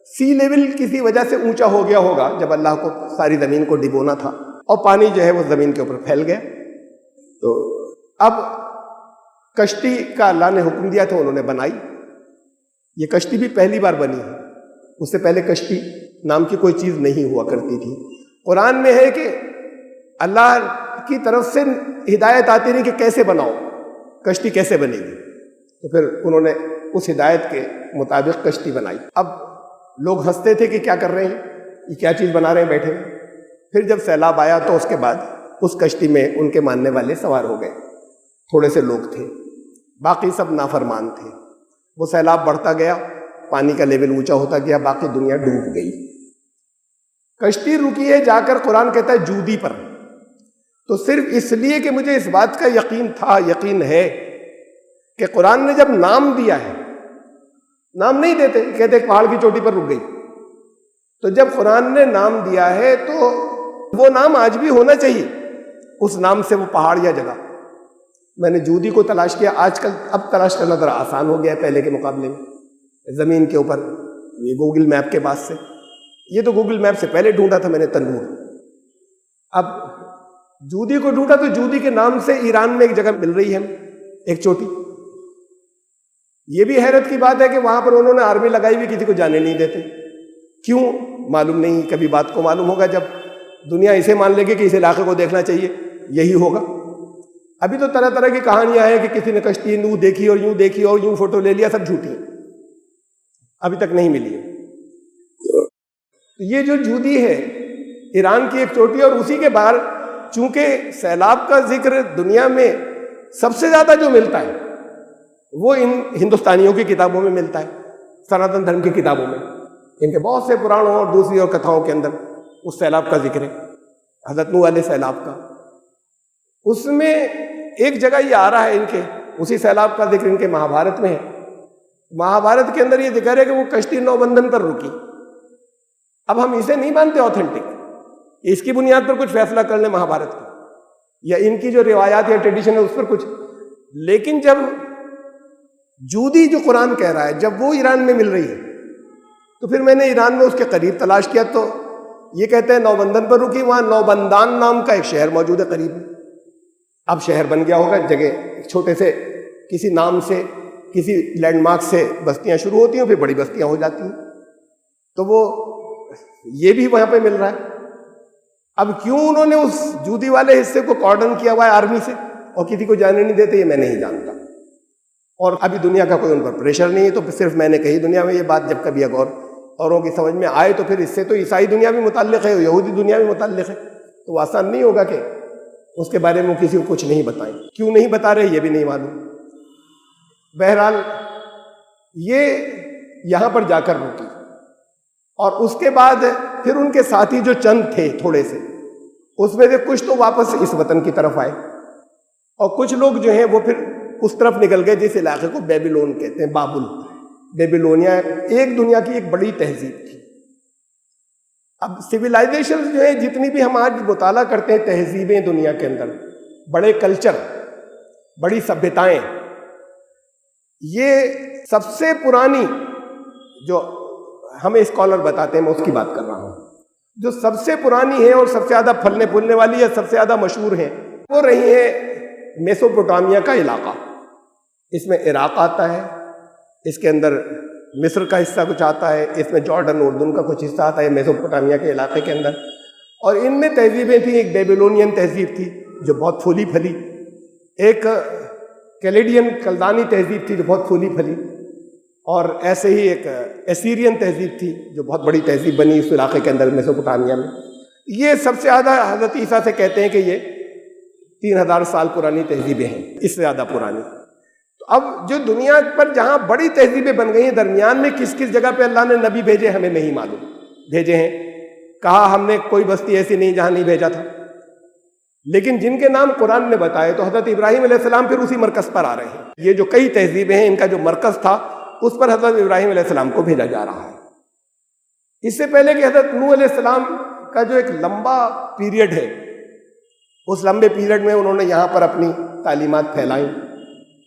سی لیول کسی وجہ سے اونچا ہو گیا ہوگا جب اللہ کو ساری زمین کو ڈبونا تھا، اور پانی جو ہے وہ زمین کے اوپر پھیل گیا۔ تو اب کشتی کا اللہ نے حکم دیا تھا، انہوں نے بنائی۔ یہ کشتی بھی پہلی بار بنی ہے، اس سے پہلے کشتی نام کی کوئی چیز نہیں ہوا کرتی تھی۔ قرآن میں ہے کہ اللہ کی طرف سے ہدایت آتی نہیں کہ کیسے بناؤ، کشتی کیسے بنے گی، تو پھر انہوں نے اس ہدایت کے مطابق کشتی بنائی۔ اب لوگ ہنستے تھے کہ کیا کر رہے ہیں، یہ کیا چیز بنا رہے ہیں بیٹھے۔ پھر جب سیلاب آیا تو اس کے بعد اس کشتی میں ان کے ماننے والے سوار ہو گئے، تھوڑے سے لوگ تھے، باقی سب نافرمان تھے۔ وہ سیلاب بڑھتا گیا، پانی کا لیول اونچا ہوتا گیا، باقی دنیا ڈوب گئی۔ کشتی رکی ہے جا کر، قرآن کہتا ہے جودی پر، تو صرف اس لیے کہ مجھے اس بات کا یقین ہے کہ قرآن نے جب نام دیا ہے، نام نہیں دیتے، کہتے پہاڑ کی چوٹی پر رک گئی، تو جب قرآن نے نام دیا ہے تو وہ نام آج بھی ہونا چاہیے، اس نام سے وہ پہاڑ یا جگہ۔ میں نے جودی کو تلاش کیا، آج کل اب تلاش کرنا ذرا آسان ہو گیا ہے پہلے کے مقابلے میں، زمین کے اوپر یہ گوگل میپ کے بعد سے، یہ تو گوگل میپ سے پہلے ڈھونڈا تھا میں نے تنور، اب جودی کو ڈھونڈا تو جودی کے نام سے ایران میں ایک جگہ مل رہی ہے، ایک چوٹی۔ یہ بھی حیرت کی بات ہے کہ وہاں پر انہوں نے آرمی لگائی ہوئی، کسی کو جانے نہیں دیتے، کیوں معلوم نہیں، کبھی بات کو معلوم ہوگا جب دنیا اسے مان لے گی کہ اس علاقے کو دیکھنا چاہیے، یہی ہوگا۔ ابھی تو طرح طرح کی کہانیاں ہیں کہ کسی نے کشتی یوں دیکھی اور یوں دیکھی اور یوں فوٹو لے لیا، سب جھوٹی ہیں، ابھی تک نہیں ملی ہے۔ یہ جو جودی ہے ایران کی ایک چوٹی، اور اسی کے باہر چونکہ سیلاب کا ذکر دنیا میں سب سے زیادہ جو ملتا ہے وہ ان ہندوستانیوں کی کتابوں میں ملتا ہے، سناتن دھرم کی کتابوں میں، ان کے بہت سے پرانوں اور دوسری اور کتھاؤں کے اندر اس سیلاب کا ذکر ہے، حضرت نوح علیہ سیلاب کا۔ اس میں ایک جگہ یہ آ رہا ہے، ان کے اسی سیلاب کا ذکر ان کے مہابھارت میں ہے۔ مہابھارت کے اندر یہ ذکر ہے کہ وہ کشتی نوبندھن پر رکی۔ اب ہم اسے نہیں مانتے اوتھینٹک، اس کی بنیاد پر کچھ فیصلہ کر لیں مہابھارت کا، یا ان کی جو روایات یا ٹریڈیشن ہے اس پر کچھ، لیکن جب جودی جو قرآن کہہ رہا ہے جب وہ ایران میں مل رہی ہے، تو پھر میں نے ایران میں اس کے قریب تلاش کیا، تو یہ کہتے ہیں نوبندن پر رکی، وہاں نوبندان نام کا ایک شہر موجود ہے قریب میں، اب شہر بن گیا ہوگا، جگہ چھوٹے سے کسی نام سے کسی لینڈ مارک سے بستیاں شروع ہوتی ہیں، پھر بڑی بستیاں ہو جاتی ہیں، تو وہ یہ بھی وہاں پہ مل رہا ہے۔ اب کیوں انہوں نے اس جودی والے حصے کو کارڈن کیا ہوا ہے آرمی سے اور کسی کو جانے نہیں دیتے، یہ میں نہیں جانتا، اور ابھی دنیا کا کوئی ان پر پریشر نہیں ہے، تو صرف میں نے کہی دنیا میں یہ بات، جب کبھی اگر اوروں کی سمجھ میں آئے تو پھر اس سے تو عیسائی دنیا بھی متعلق ہے، یہودی دنیا بھی متعلق ہے، تو آسان نہیں ہوگا کہ اس کے بارے میں کسی کو کچھ نہیں بتائیں۔ کیوں نہیں بتا رہے یہ بھی نہیں معلوم۔ بہرحال یہ یہاں پر جا کر رکی، اور اس کے بعد پھر ان کے ساتھی جو چند تھے تھوڑے سے، اس میں سے کچھ تو واپس اس وطن کی طرف آئے، اور کچھ لوگ جو ہیں وہ پھر اس طرف نکل گئے جس علاقے کو بیبیلون کہتے ہیں، بابل، بیبیلونیا ایک دنیا کی ایک بڑی تہذیب تھی۔ اب سویلائزیشن جو ہے جتنی بھی ہم آج مطالعہ کرتے ہیں تہذیبیں دنیا کے اندر، بڑے کلچر، بڑی سبھیتائیں، یہ سب سے پرانی جو ہمیں اسکالر بتاتے ہیں، میں اس کی بات کر رہا ہوں، جو سب سے پرانی ہے اور سب سے زیادہ پھلنے پھولنے والی یا سب سے زیادہ مشہور ہیں، وہ رہی ہے میسوپوٹامیا کا علاقہ۔ اس میں عراق آتا ہے، اس کے اندر مصر کا حصہ کچھ آتا ہے، اس میں جارڈن اردن کا کچھ حصہ آتا ہے میسوپوٹامیا کے علاقے کے اندر، اور ان میں تہذیبیں تھیں۔ ایک بیبیلونین تہذیب تھی جو بہت پھولی پھلی، ایک کیلیڈین کلدانی تہذیب تھی جو بہت پھولی پھلی، اور ایسے ہی ایک ایسیرین تہذیب تھی جو بہت بڑی تہذیب بنی اس علاقے کے اندر میسوپوٹامیا میں۔ یہ سب سے زیادہ حضرت عیسیٰ سے کہتے ہیں کہ یہ 3000 سال پرانی تہذیبیں ہیں، اس سے زیادہ پرانی۔ تو اب جو دنیا پر جہاں بڑی تہذیبیں بن گئی ہیں، درمیان میں کس کس جگہ پہ اللہ نے نبی بھیجے ہمیں نہیں معلوم، بھیجے ہیں، کہا ہم نے کوئی بستی ایسی نہیں جہاں نہیں بھیجا تھا، لیکن جن کے نام قرآن نے بتائے تو حضرت ابراہیم علیہ السلام پھر اسی مرکز پر آ رہے ہیں۔ یہ جو کئی تہذیبیں ہیں، ان کا جو مرکز تھا اس پر حضرت ابراہیم علیہ السلام کو بھیجا جا رہا ہے۔ اس سے پہلے کہ حضرت نوح علیہ السلام کا جو ایک لمبا پیریڈ ہے، اس لمبے پیریڈ میں انہوں نے یہاں پر اپنی تعلیمات پھیلائیں،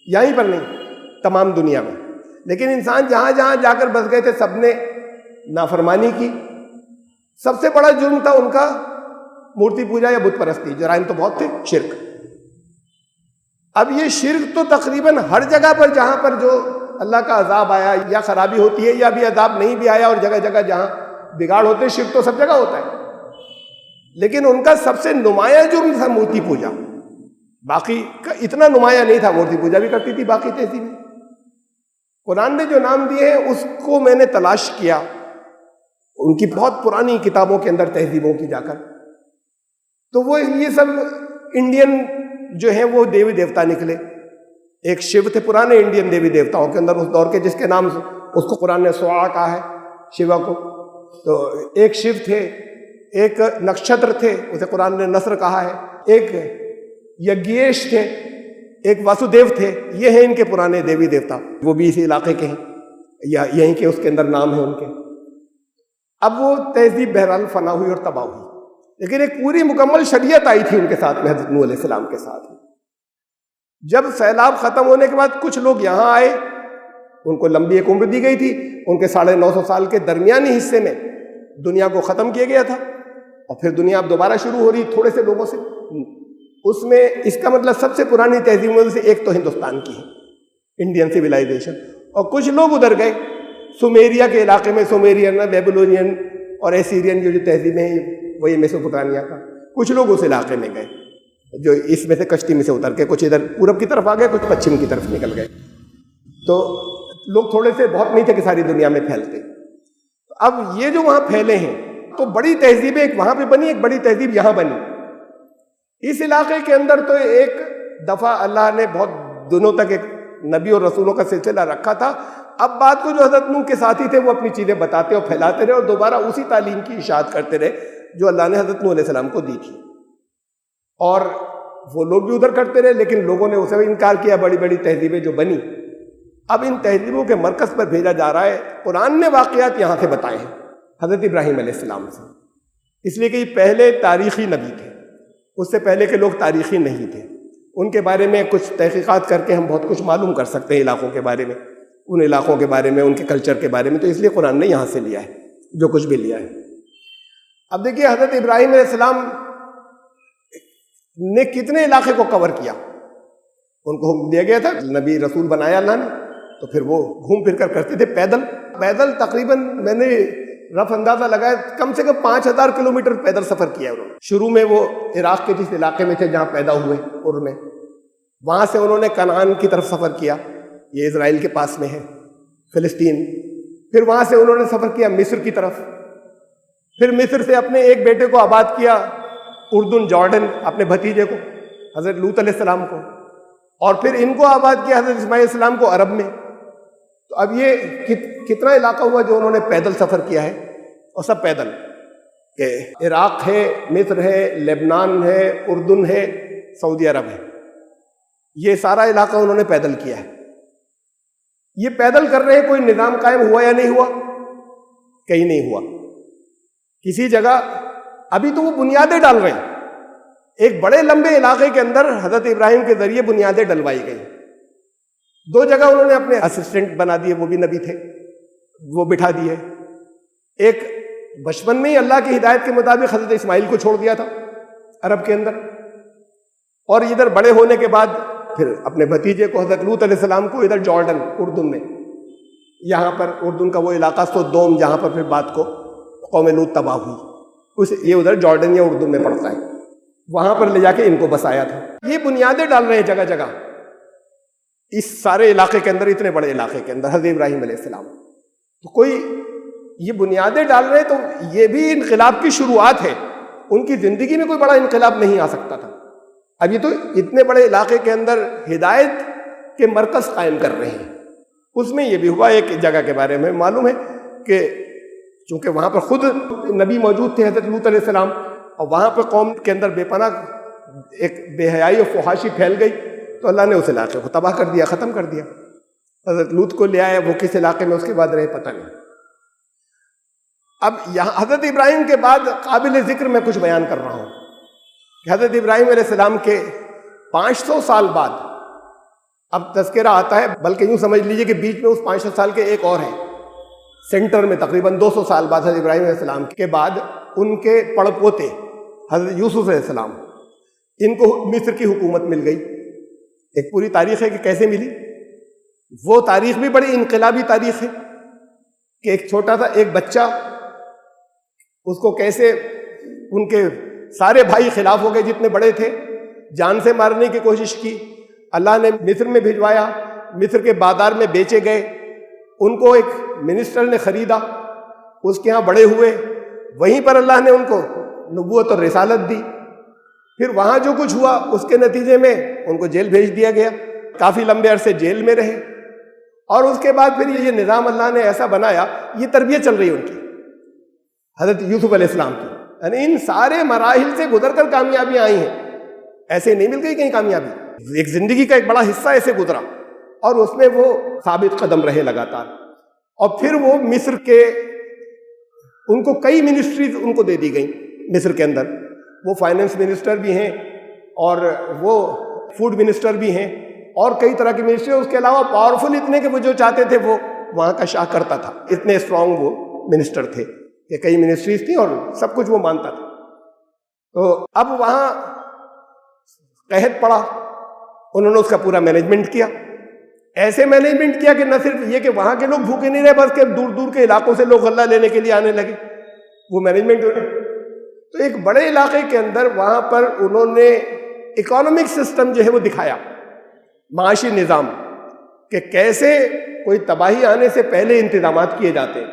یہیں پر نہیں تمام دنیا میں، لیکن انسان جہاں جہاں جا کر بس گئے تھے سب نے نافرمانی کی۔ سب سے بڑا جرم تھا ان کا مورتی پوجا یا بت پرستی، جرائم تو بہت تھے، شرک۔ اب یہ شرک تو تقریباً ہر جگہ پر جہاں پر جو اللہ کا عذاب آیا یا خرابی ہوتی ہے، یا بھی عذاب نہیں بھی آیا اور جگہ جگہ جہاں بگاڑ ہوتے، شرک تو سب جگہ ہوتا ہے، لیکن ان کا سب سے نمایاں جرم تھا مورتی پوجا۔ باقی کا اتنا نمایاں نہیں تھا، مورتی پوجا بھی کرتی تھی باقی تہذیبیں۔ قرآن نے جو نام دیے ہیں اس کو میں نے تلاش کیا ان کی بہت پرانی کتابوں کے اندر، تہذیبوں کی جا کر، تو وہ یہ سب انڈین جو ہیں وہ دیوی دیوتا نکلے۔ ایک شیو تھے پرانے انڈین دیوی دیوتاؤں کے اندر اس دور کے، جس کے نام اس کو قرآن نے سوا کہا ہے، شیوا کو۔ تو ایک شیو تھے، ایک نکشتر تھے، اسے قرآن نے نصر کہا ہے، ایک یگیش تھے، ایک واسودیو تھے، یہ ہیں ان کے پرانے دیوی دیوتا، وہ بھی اسی علاقے کے ہیں یا یہیں کے اس کے اندر نام ہے ان کے۔ اب وہ تہذیب بہرحال فنا ہوئی اور تباہ ہوئی، لیکن ایک پوری مکمل شریعت آئی تھی ان کے ساتھ میں، حضرت نوح علیہ السلام کے ساتھ۔ جب سیلاب ختم ہونے کے بعد کچھ لوگ یہاں آئے، ان کو لمبی ایک عمر دی گئی تھی، ان کے 950 سال کے درمیانی حصے میں دنیا کو ختم کیا گیا تھا، اور پھر دنیا اب دوبارہ شروع ہو رہی تھوڑے سے لوگوں سے۔ اس میں اس کا مطلب سب سے پرانی تہذیبوں میں سے ایک تو ہندوستان کی ہے، انڈین سویلائزیشن، اور کچھ لوگ ادھر گئے سومیریا کے علاقے میں، سومیرین، بیبلونین اور ایسیرین جو تہذیبیں ہیں وہی میسوپوٹامیہ کا، کچھ لوگ اس علاقے میں گئے جو اس میں سے کشتی میں سے اتر کے کچھ ادھر پورب کی طرف آ گئے، کچھ پچھم کی طرف نکل گئے، تو لوگ تھوڑے سے بہت نہیں تھے کہ ساری دنیا میں پھیلتے۔ اب یہ جو وہاں پھیلے ہیں تو بڑی تہذیبیں ایک وہاں پہ بنی، ایک بڑی تہذیب یہاں بنی۔ اس علاقے کے اندر تو ایک دفعہ اللہ نے بہت دنوں تک ایک نبی اور رسولوں کا سلسلہ رکھا تھا، اب بات کو جو حضرت نوح کے ساتھی تھے وہ اپنی چیزیں بتاتے اور پھیلاتے رہے اور دوبارہ اسی تعلیم کی اشاعت کرتے رہے جو اللہ نے حضرت نوح علیہ السلام کو دی تھی، اور وہ لوگ بھی ادھر کرتے رہے، لیکن لوگوں نے اسے بھی انکار کیا۔ بڑی بڑی تہذیبیں جو بنی، اب ان تہذیبوں کے مرکز پر بھیجا جا رہا ہے۔ قرآن نے واقعات یہاں سے بتائے ہیں حضرت ابراہیم علیہ السلام سے، اس لیے کہ یہ پہلے تاریخی نبی تھے، اس سے پہلے کے لوگ تاریخی نہیں تھے۔ ان کے بارے میں کچھ تحقیقات کر کے ہم بہت کچھ معلوم کر سکتے ہیں علاقوں کے بارے میں، ان علاقوں کے بارے میں، ان کے کلچر کے بارے میں، تو اس لیے قرآن نے یہاں سے لیا ہے جو کچھ بھی لیا ہے۔ اب دیکھیے حضرت ابراہیم علیہ السلام نے کتنے علاقے کو کور کیا، ان کو حکم دیا گیا تھا، نبی رسول بنایا اللہ نے، تو پھر وہ گھوم پھر کر کرتے تھے پیدل تقریباً میں نے رف اندازہ لگایا کم سے کم 5000 کلومیٹر پیدل سفر کیا انہوں نے۔ شروع میں وہ عراق کے جس علاقے میں تھے جہاں پیدا ہوئے اور میں، وہاں سے انہوں نے کنعان کی طرف سفر کیا، یہ اسرائیل کے پاس میں ہے فلسطین، پھر وہاں سے انہوں نے سفر کیا مصر کی طرف، پھر مصر سے اپنے ایک بیٹے کو آباد کیا اردن جارڈن، اپنے بھتیجے کو حضرت لوط علیہ السلام کو، اور پھر ان کو آباد کیا حضرت اسماعیل علیہ السلام کو عرب میں۔ تو اب یہ کتنا علاقہ ہوا جو انہوں نے پیدل سفر کیا ہے، اور سب پیدل، کہ عراق ہے، مصر ہے، لبنان ہے، اردن ہے، سعودی عرب ہے، یہ سارا علاقہ انہوں نے پیدل کیا ہے۔ یہ پیدل کر رہے ہیں، کوئی نظام قائم ہوا یا نہیں ہوا؟ کہیں نہیں ہوا، کسی جگہ ابھی تو وہ بنیادیں ڈال رہے ہیں۔ ایک بڑے لمبے علاقے کے اندر حضرت ابراہیم کے ذریعے بنیادیں ڈلوائی گئی۔ 2 جگہ انہوں نے اپنے اسسٹنٹ بنا دیے، وہ بھی نبی تھے، وہ بٹھا دیے۔ ایک بچپن میں ہی اللہ کی ہدایت کے مطابق حضرت اسماعیل کو چھوڑ دیا تھا عرب کے اندر، اور ادھر بڑے ہونے کے بعد پھر اپنے بھتیجے کو حضرت لوط علیہ السلام کو ادھر جارڈن اردن میں، یہاں پر اردن کا وہ علاقہ سودوم جہاں پر پھر بات کو قوم لوط تباہ ہوئی، یہ ادھر جارڈن یا اردن میں پڑتا ہے، وہاں پر لے جا کے ان کو بسایا تھا۔ یہ بنیادیں ڈال رہے ہیں جگہ جگہ اس سارے علاقے کے اندر، اتنے بڑے علاقے کے اندر حضرت ابراہیم علیہ السلام، تو کوئی یہ بنیادیں ڈال رہے ہیں، تو یہ بھی انقلاب کی شروعات ہے۔ ان کی زندگی میں کوئی بڑا انقلاب نہیں آ سکتا تھا، اب یہ تو اتنے بڑے علاقے کے اندر ہدایت کے مرکز قائم کر رہے ہیں۔ اس میں یہ بھی ہوا، ایک جگہ کے بارے میں معلوم ہے کہ چونکہ وہاں پر خود نبی موجود تھے حضرت لوط علیہ السلام، اور وہاں پہ قوم کے اندر بے پناہ ایک بے حیائی اور فحاشی پھیل گئی، تو اللہ نے اس علاقے کو تباہ کر دیا، ختم کر دیا۔ حضرت لوط کو لے آئے، وہ کس علاقے میں اس کے بعد رہے پتہ نہیں۔ اب یہاں حضرت ابراہیم کے بعد قابل ذکر میں کچھ بیان کر رہا ہوں کہ حضرت ابراہیم علیہ السلام کے 500 سال بعد اب تذکرہ آتا ہے، بلکہ یوں سمجھ لیجئے کہ بیچ میں اس 500 سال کے ایک اور ہیں، سینٹر میں تقریباً 200 سال بعد حضرت ابراہیم علیہ السلام کے بعد ان کے پڑ پوتے حضرت یوسف علیہ السلام، ان کو مصر کی حکومت مل گئی۔ ایک پوری تاریخ ہے کہ کیسے ملی، وہ تاریخ بھی بڑی انقلابی تاریخ ہے کہ ایک چھوٹا سا ایک بچہ، اس کو کیسے ان کے سارے بھائی خلاف ہو گئے جتنے بڑے تھے، جان سے مارنے کی کوشش کی، اللہ نے مصر میں بھجوایا، مصر کے بازار میں بیچے گئے، ان کو ایک منسٹر نے خریدا، اس کے ہاں بڑے ہوئے، وہیں پر اللہ نے ان کو نبوت اور رسالت دی۔ پھر وہاں جو کچھ ہوا اس کے نتیجے میں ان کو جیل بھیج دیا گیا، کافی لمبے عرصے جیل میں رہے، اور اس کے بعد پھر یہ نظام اللہ نے ایسا بنایا، یہ تربیت چل رہی ہے ان کی، حضرت یوسف علیہ السلام کی، یعنی ان سارے مراحل سے گزر کر کامیابیاں آئی ہیں۔ ایسے نہیں مل گئی کہیں کامیابی، ایک زندگی کا ایک بڑا حصہ ایسے گزرا اور اس میں وہ ثابت قدم رہے لگاتار. اور پھر وہ مصر کے، ان کو کئی منسٹریز ان کو دے دی گئیں مصر کے اندر. وہ فائنینس منسٹر بھی ہیں اور وہ فوڈ منسٹر بھی ہیں اور کئی طرح کی منسٹری. اس کے علاوہ پاورفل اتنے کہ وہ جو چاہتے تھے وہ وہاں کا شاہ کرتا تھا. اتنے اسٹرانگ وہ منسٹر تھے کہ کئی منسٹریز تھیں اور سب کچھ وہ مانتا تھا. تو اب وہاں قحط پڑا، انہوں نے اس کا پورا مینجمنٹ کیا. ایسے مینجمنٹ کیا کہ نہ صرف یہ کہ وہاں کے لوگ بھوکے نہیں رہے، بلکہ دور دور کے علاقوں سے لوگ غلہ لینے کے لیے آنے لگے. وہ مینجمنٹ تو ایک بڑے علاقے کے اندر وہاں پر انہوں نے اکانومک سسٹم جو ہے وہ دکھایا، معاشی نظام، کہ کیسے کوئی تباہی آنے سے پہلے انتظامات کیے جاتے ہیں.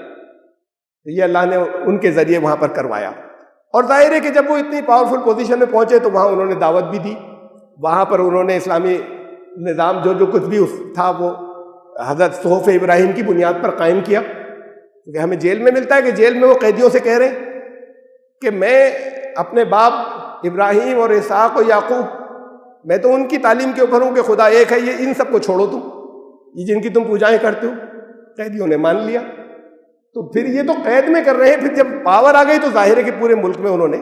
یہ اللہ نے ان کے ذریعے وہاں پر کروایا. اور ظاہر ہے کہ جب وہ اتنی پاورفل پوزیشن میں پہنچے تو وہاں انہوں نے دعوت بھی دی. وہاں پر انہوں نے اسلامی نظام جو کچھ بھی تھا وہ حضرت صحف ابراہیم کی بنیاد پر قائم کیا. کیونکہ ہمیں جیل میں ملتا ہے کہ جیل میں وہ قیدیوں سے کہہ رہے ہیں کہ میں اپنے باپ ابراہیم اور اسحاق و یعقوب، میں تو ان کی تعلیم کے اوپر ہوں کہ خدا ایک ہے، یہ ان سب کو چھوڑو تم، یہ جن کی تم پوجائیں کرتے ہو. قیدیوں نے مان لیا. تو پھر یہ تو قید میں کر رہے ہیں، پھر جب پاور آ گئی تو ظاہر ہے کہ پورے ملک میں انہوں نے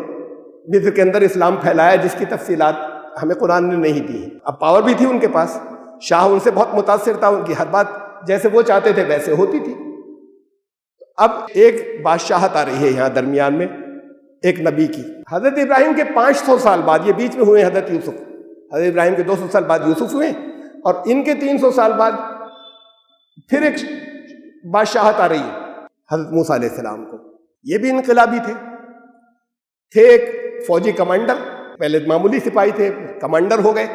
مصر کے اندر اسلام پھیلایا، جس کی تفصیلات ہمیں قرآن نے نہیں دی. اب پاور بھی تھی ان کے پاس، شاہ ان سے بہت متاثر تھا، ان کی ہر بات جیسے وہ چاہتے تھے ویسے ہوتی تھی. اب ایک بادشاہت آ رہی ہے یہاں درمیان میں ایک نبی کی. حضرت ابراہیم کے 500 سال بعد، یہ بیچ میں ہوئے حضرت یوسف، حضرت ابراہیم کے 200 سال بعد یوسف ہوئے، اور ان کے 300 سال بعد پھر ایک بادشاہت آ رہی ہے حضرت موسیٰ علیہ السلام کو. یہ بھی انقلابی تھے ایک فوجی کمانڈر، پہلے معمولی سپاہی تھے، کمانڈر ہو گئے.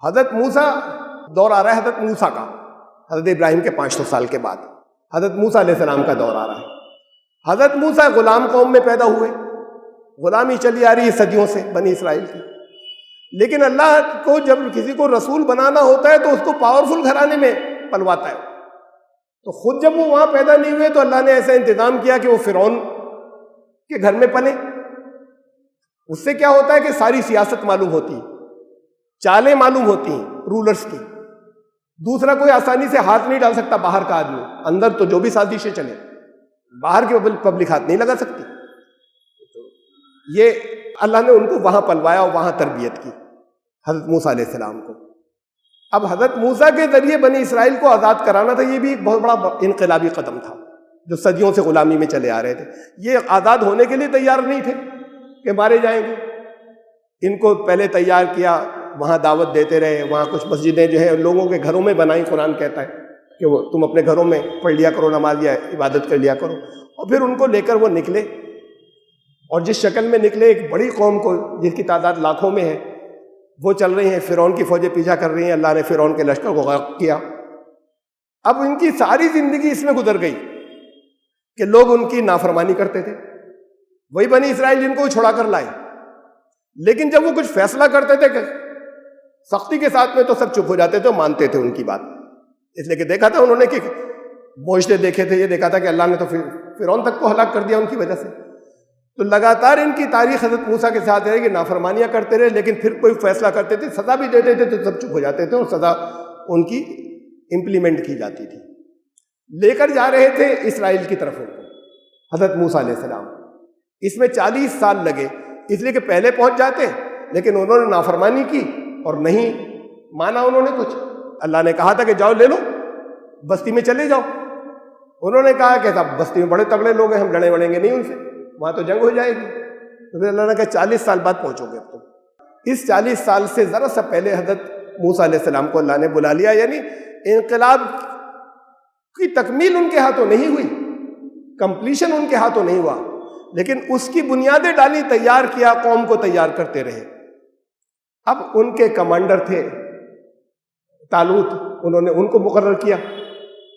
حضرت موسیٰ دور آ رہا ہے حضرت موسیٰ کا، حضرت ابراہیم کے 500 سال کے بعد حضرت موسیٰ علیہ السلام کا دور آ رہا ہے. حضرت موسیٰ غلام قوم میں پیدا ہوئے، غلامی چلی آ رہی ہے صدیوں سے بنی اسرائیل کی. لیکن اللہ کو جب کسی کو رسول بنانا ہوتا ہے تو اس کو پاورفل گھرانے میں پلواتا ہے. تو خود جب وہ وہاں پیدا نہیں ہوئے تو اللہ نے ایسا انتظام کیا کہ وہ فرعون کے گھر میں پلے. اس سے کیا ہوتا ہے کہ ساری سیاست معلوم ہوتی ہے، چالیں معلوم ہوتی ہیں رولرز کی. دوسرا کوئی آسانی سے ہاتھ نہیں ڈال سکتا باہر کا آدمی، اندر تو جو بھی سازشیں چلے، باہر کی پبلک ہاتھ نہیں لگا سکتی. یہ اللہ نے ان کو وہاں پلوایا اور وہاں تربیت کی حضرت موسیٰ علیہ السلام کو. اب حضرت موسیٰ کے ذریعے بنی اسرائیل کو آزاد کرانا تھا. یہ بھی ایک بہت بڑا انقلابی قدم تھا جو صدیوں سے غلامی میں چلے آ رہے تھے. یہ آزاد ہونے کے لیے تیار نہیں تھے کہ مارے جائیں گے. ان کو پہلے تیار کیا، وہاں دعوت دیتے رہے، وہاں کچھ مسجدیں جو ہے لوگوں کے گھروں میں بنائیں. قرآن کہتا ہے کہ وہ تم اپنے گھروں میں پڑھ لیا کرو، نماز یا عبادت کر لیا کرو. اور پھر ان کو لے کر وہ نکلے، اور جس شکل میں نکلے، ایک بڑی قوم کو جس کی تعداد لاکھوں میں ہے، وہ چل رہی ہیں، فرعون کی فوجیں پیچھا کر رہی ہیں. اللہ نے فرعون کے لشکر کو غرق کیا. اب ان کی ساری زندگی اس میں گزر گئی کہ لوگ ان کی نافرمانی کرتے تھے. وہی بنی اسرائیل جن کو چھڑا کر لائے. لیکن جب وہ کچھ فیصلہ کرتے تھے کہ سختی کے ساتھ میں، تو سب چپ ہو جاتے تھے، مانتے تھے ان کی بات. اس لیے کہ دیکھا تھا انہوں نے کہ معجزے دیکھے تھے، یہ دیکھا تھا کہ اللہ نے تو فرعون تک کو ہلاک کر دیا ان کی وجہ سے. تو لگاتار ان کی تاریخ حضرت موسیٰ کے ساتھ رہے کہ نافرمانیاں کرتے رہے، لیکن پھر کوئی فیصلہ کرتے تھے، سزا بھی دیتے تھے تو سب چپ ہو جاتے تھے، اور سزا ان کی امپلیمنٹ کی جاتی تھی. لے کر جا رہے تھے اسرائیل کی طرف ان کو حضرت موسیٰ علیہ السلام. اس میں 40 سال لگے، اس لیے کہ پہلے پہنچ جاتے، لیکن انہوں نے نافرمانی کی اور نہیں مانا انہوں نے کچھ. اللہ نے کہا تھا کہ جاؤ لے لو، بستی میں چلے جاؤ. انہوں نے کہا کہ صاحب بستی میں بڑے تگڑے لوگ ہیں، ہم لڑیں وڑیں گے نہیں ان سے، وہاں تو جنگ ہو جائے گی. تو پھر اللہ نے کہا 40 سال بعد پہنچو گے تم. اس 40 سال سے ذرا سا پہلے حضرت موسیٰ علیہ السلام کو اللہ نے بلا لیا. یعنی انقلاب کی تکمیل ان کے ہاتھوں نہیں ہوئی، کمپلیشن ان کے ہاتھوں نہیں ہوا، لیکن اس کی بنیادیں ڈالی، تیار کیا، قوم کو تیار کرتے رہے. اب ان کے کمانڈر تھے طالوت، انہوں نے ان کو مقرر کیا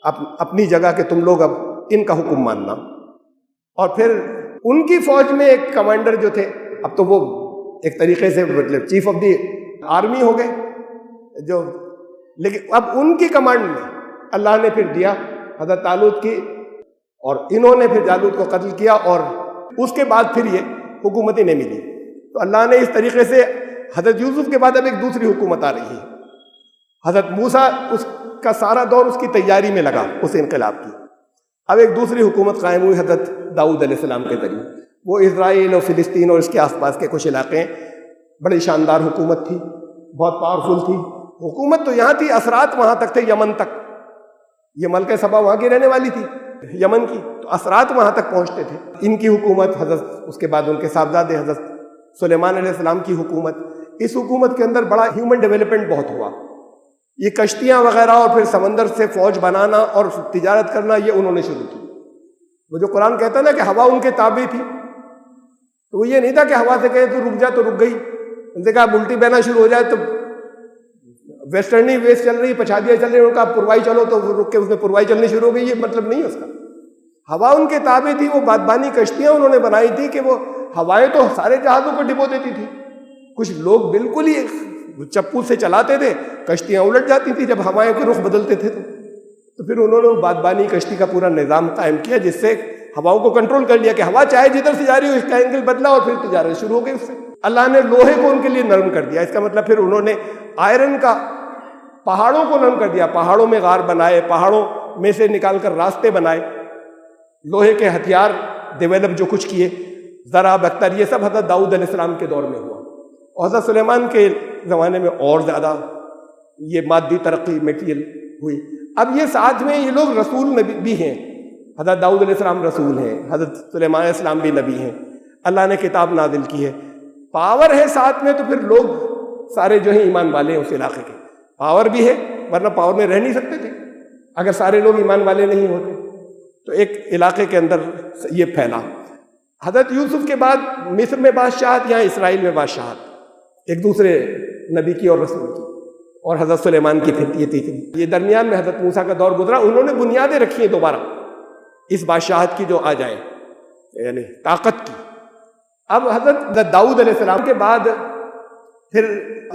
اپنی جگہ کہ تم لوگ اب ان کا حکم ماننا. اور پھر ان کی فوج میں ایک کمانڈر جو تھے، اب تو وہ ایک طریقے سے مطلب چیف آف دی آرمی ہو گئے جو، لیکن اب ان کی کمانڈ میں اللہ نے پھر دیا حضرت طالوت کی، اور انہوں نے پھر جالوت کو قتل کیا، اور اس کے بعد پھر یہ حکومت ہی نہیں ملی. تو اللہ نے اس طریقے سے حضرت یوسف کے بعد اب ایک دوسری حکومت آ رہی ہے. حضرت موسیٰ اس کا سارا دور اس کی تیاری میں لگا اس انقلاب کی. اب ایک دوسری حکومت قائم ہوئی حضرت داؤد علیہ السلام کے ذریعے. وہ اسرائیل اور فلسطین اور اس کے آس پاس کے کچھ علاقے ہیں. بڑی شاندار حکومت تھی, بہت پاورفل تھی. حکومت تو یہاں تھی, اثرات وہاں تک تھے, یمن تک. یہ ملکہ سبا وہاں کی رہنے والی تھی, یمن کی, تو اثرات وہاں تک پہنچتے تھے. ان کی حکومت, حضرت اس کے بعد ان کے صاحبزادے حضرت سلیمان علیہ السلام کی حکومت. اس حکومت کے اندر بڑا ہیومن ڈیولپمنٹ بہت ہوا. یہ کشتیاں وغیرہ اور پھر سمندر سے فوج بنانا اور تجارت کرنا یہ انہوں نے شروع کی. وہ جو قرآن کہتا ہے نا کہ ہوا ان کے تابع تھی, تو وہ یہ نہیں تھا کہ ہوا سے کہے تو رک جا تو رک گئی. ان سے کہا الٹی بہنا شروع ہو جائے تو ویسٹرنی ویسٹ چل رہی, پچھادیاں چل رہی, ان کا پروائی چلو تو رک کے اس میں پروائی چلنی شروع ہو گئی. یہ مطلب نہیں ہے اس کا. ہوا ان کے تابع تھی. وہ بادبانی کشتیاں انہوں نے بنائی تھی کہ وہ ہوائیں تو سارے جہازوں کو ڈبو دیتی تھی. کچھ لوگ بالکل ہی چپو سے چلاتے تھے, کشتیاں الٹ جاتی تھی جب ہوائیں کے رخ بدلتے تھے. تو پھر انہوں نے بادبانی کشتی کا پورا نظام قائم کیا, جس سے ہواؤں کو کنٹرول کر لیا کہ ہوا چاہے جدھر سے جا رہی ہو اس کا اینگل بدلا اور پھر تجارت شروع ہو گئی اس سے. اللہ نے لوہے کو ان کے لیے نرم کر دیا. اس کا مطلب پھر انہوں نے آئرن کا پہاڑوں کو نرم کر دیا. پہاڑوں میں غار بنائے, پہاڑوں میں سے نکال کر راستے بنائے, لوہے کے ہتھیار ڈیولپ جو کچھ کیے, ذرا بختر, یہ سب حضرت داؤد علیہ السلام کے دور میں ہوا. اور حضرت سلیمان کے زمانے میں اور زیادہ یہ مادی ترقی میٹیریل ہوئی. اب یہ ساتھ میں یہ لوگ رسول نبی بھی ہیں. حضرت داؤد علیہ السلام رسول ہیں, حضرت سلیمان علیہ السلام بھی نبی ہیں. اللہ نے کتاب نازل کی ہے, پاور ہے ساتھ میں, تو پھر لوگ سارے جو ہیں ایمان والے ہیں اس علاقے کے. پاور بھی ہے, ورنہ پاور میں رہ نہیں سکتے تھے اگر سارے لوگ ایمان والے نہیں ہوتے. تو ایک علاقے کے اندر یہ پھیلا. حضرت یوسف کے بعد مصر میں بادشاہت, یہاں اسرائیل میں بادشاہت, ایک دوسرے نبی کی اور رسول کی. اور حضرت سلیمان کی پھر یہ تیسری. یہ درمیان میں حضرت موسیٰ کا دور گزرا. انہوں نے بنیادیں رکھی ہیں دوبارہ اس بادشاہت کی جو آ جائے, یعنی طاقت کی. اب حضرت داؤد علیہ السلام کے بعد پھر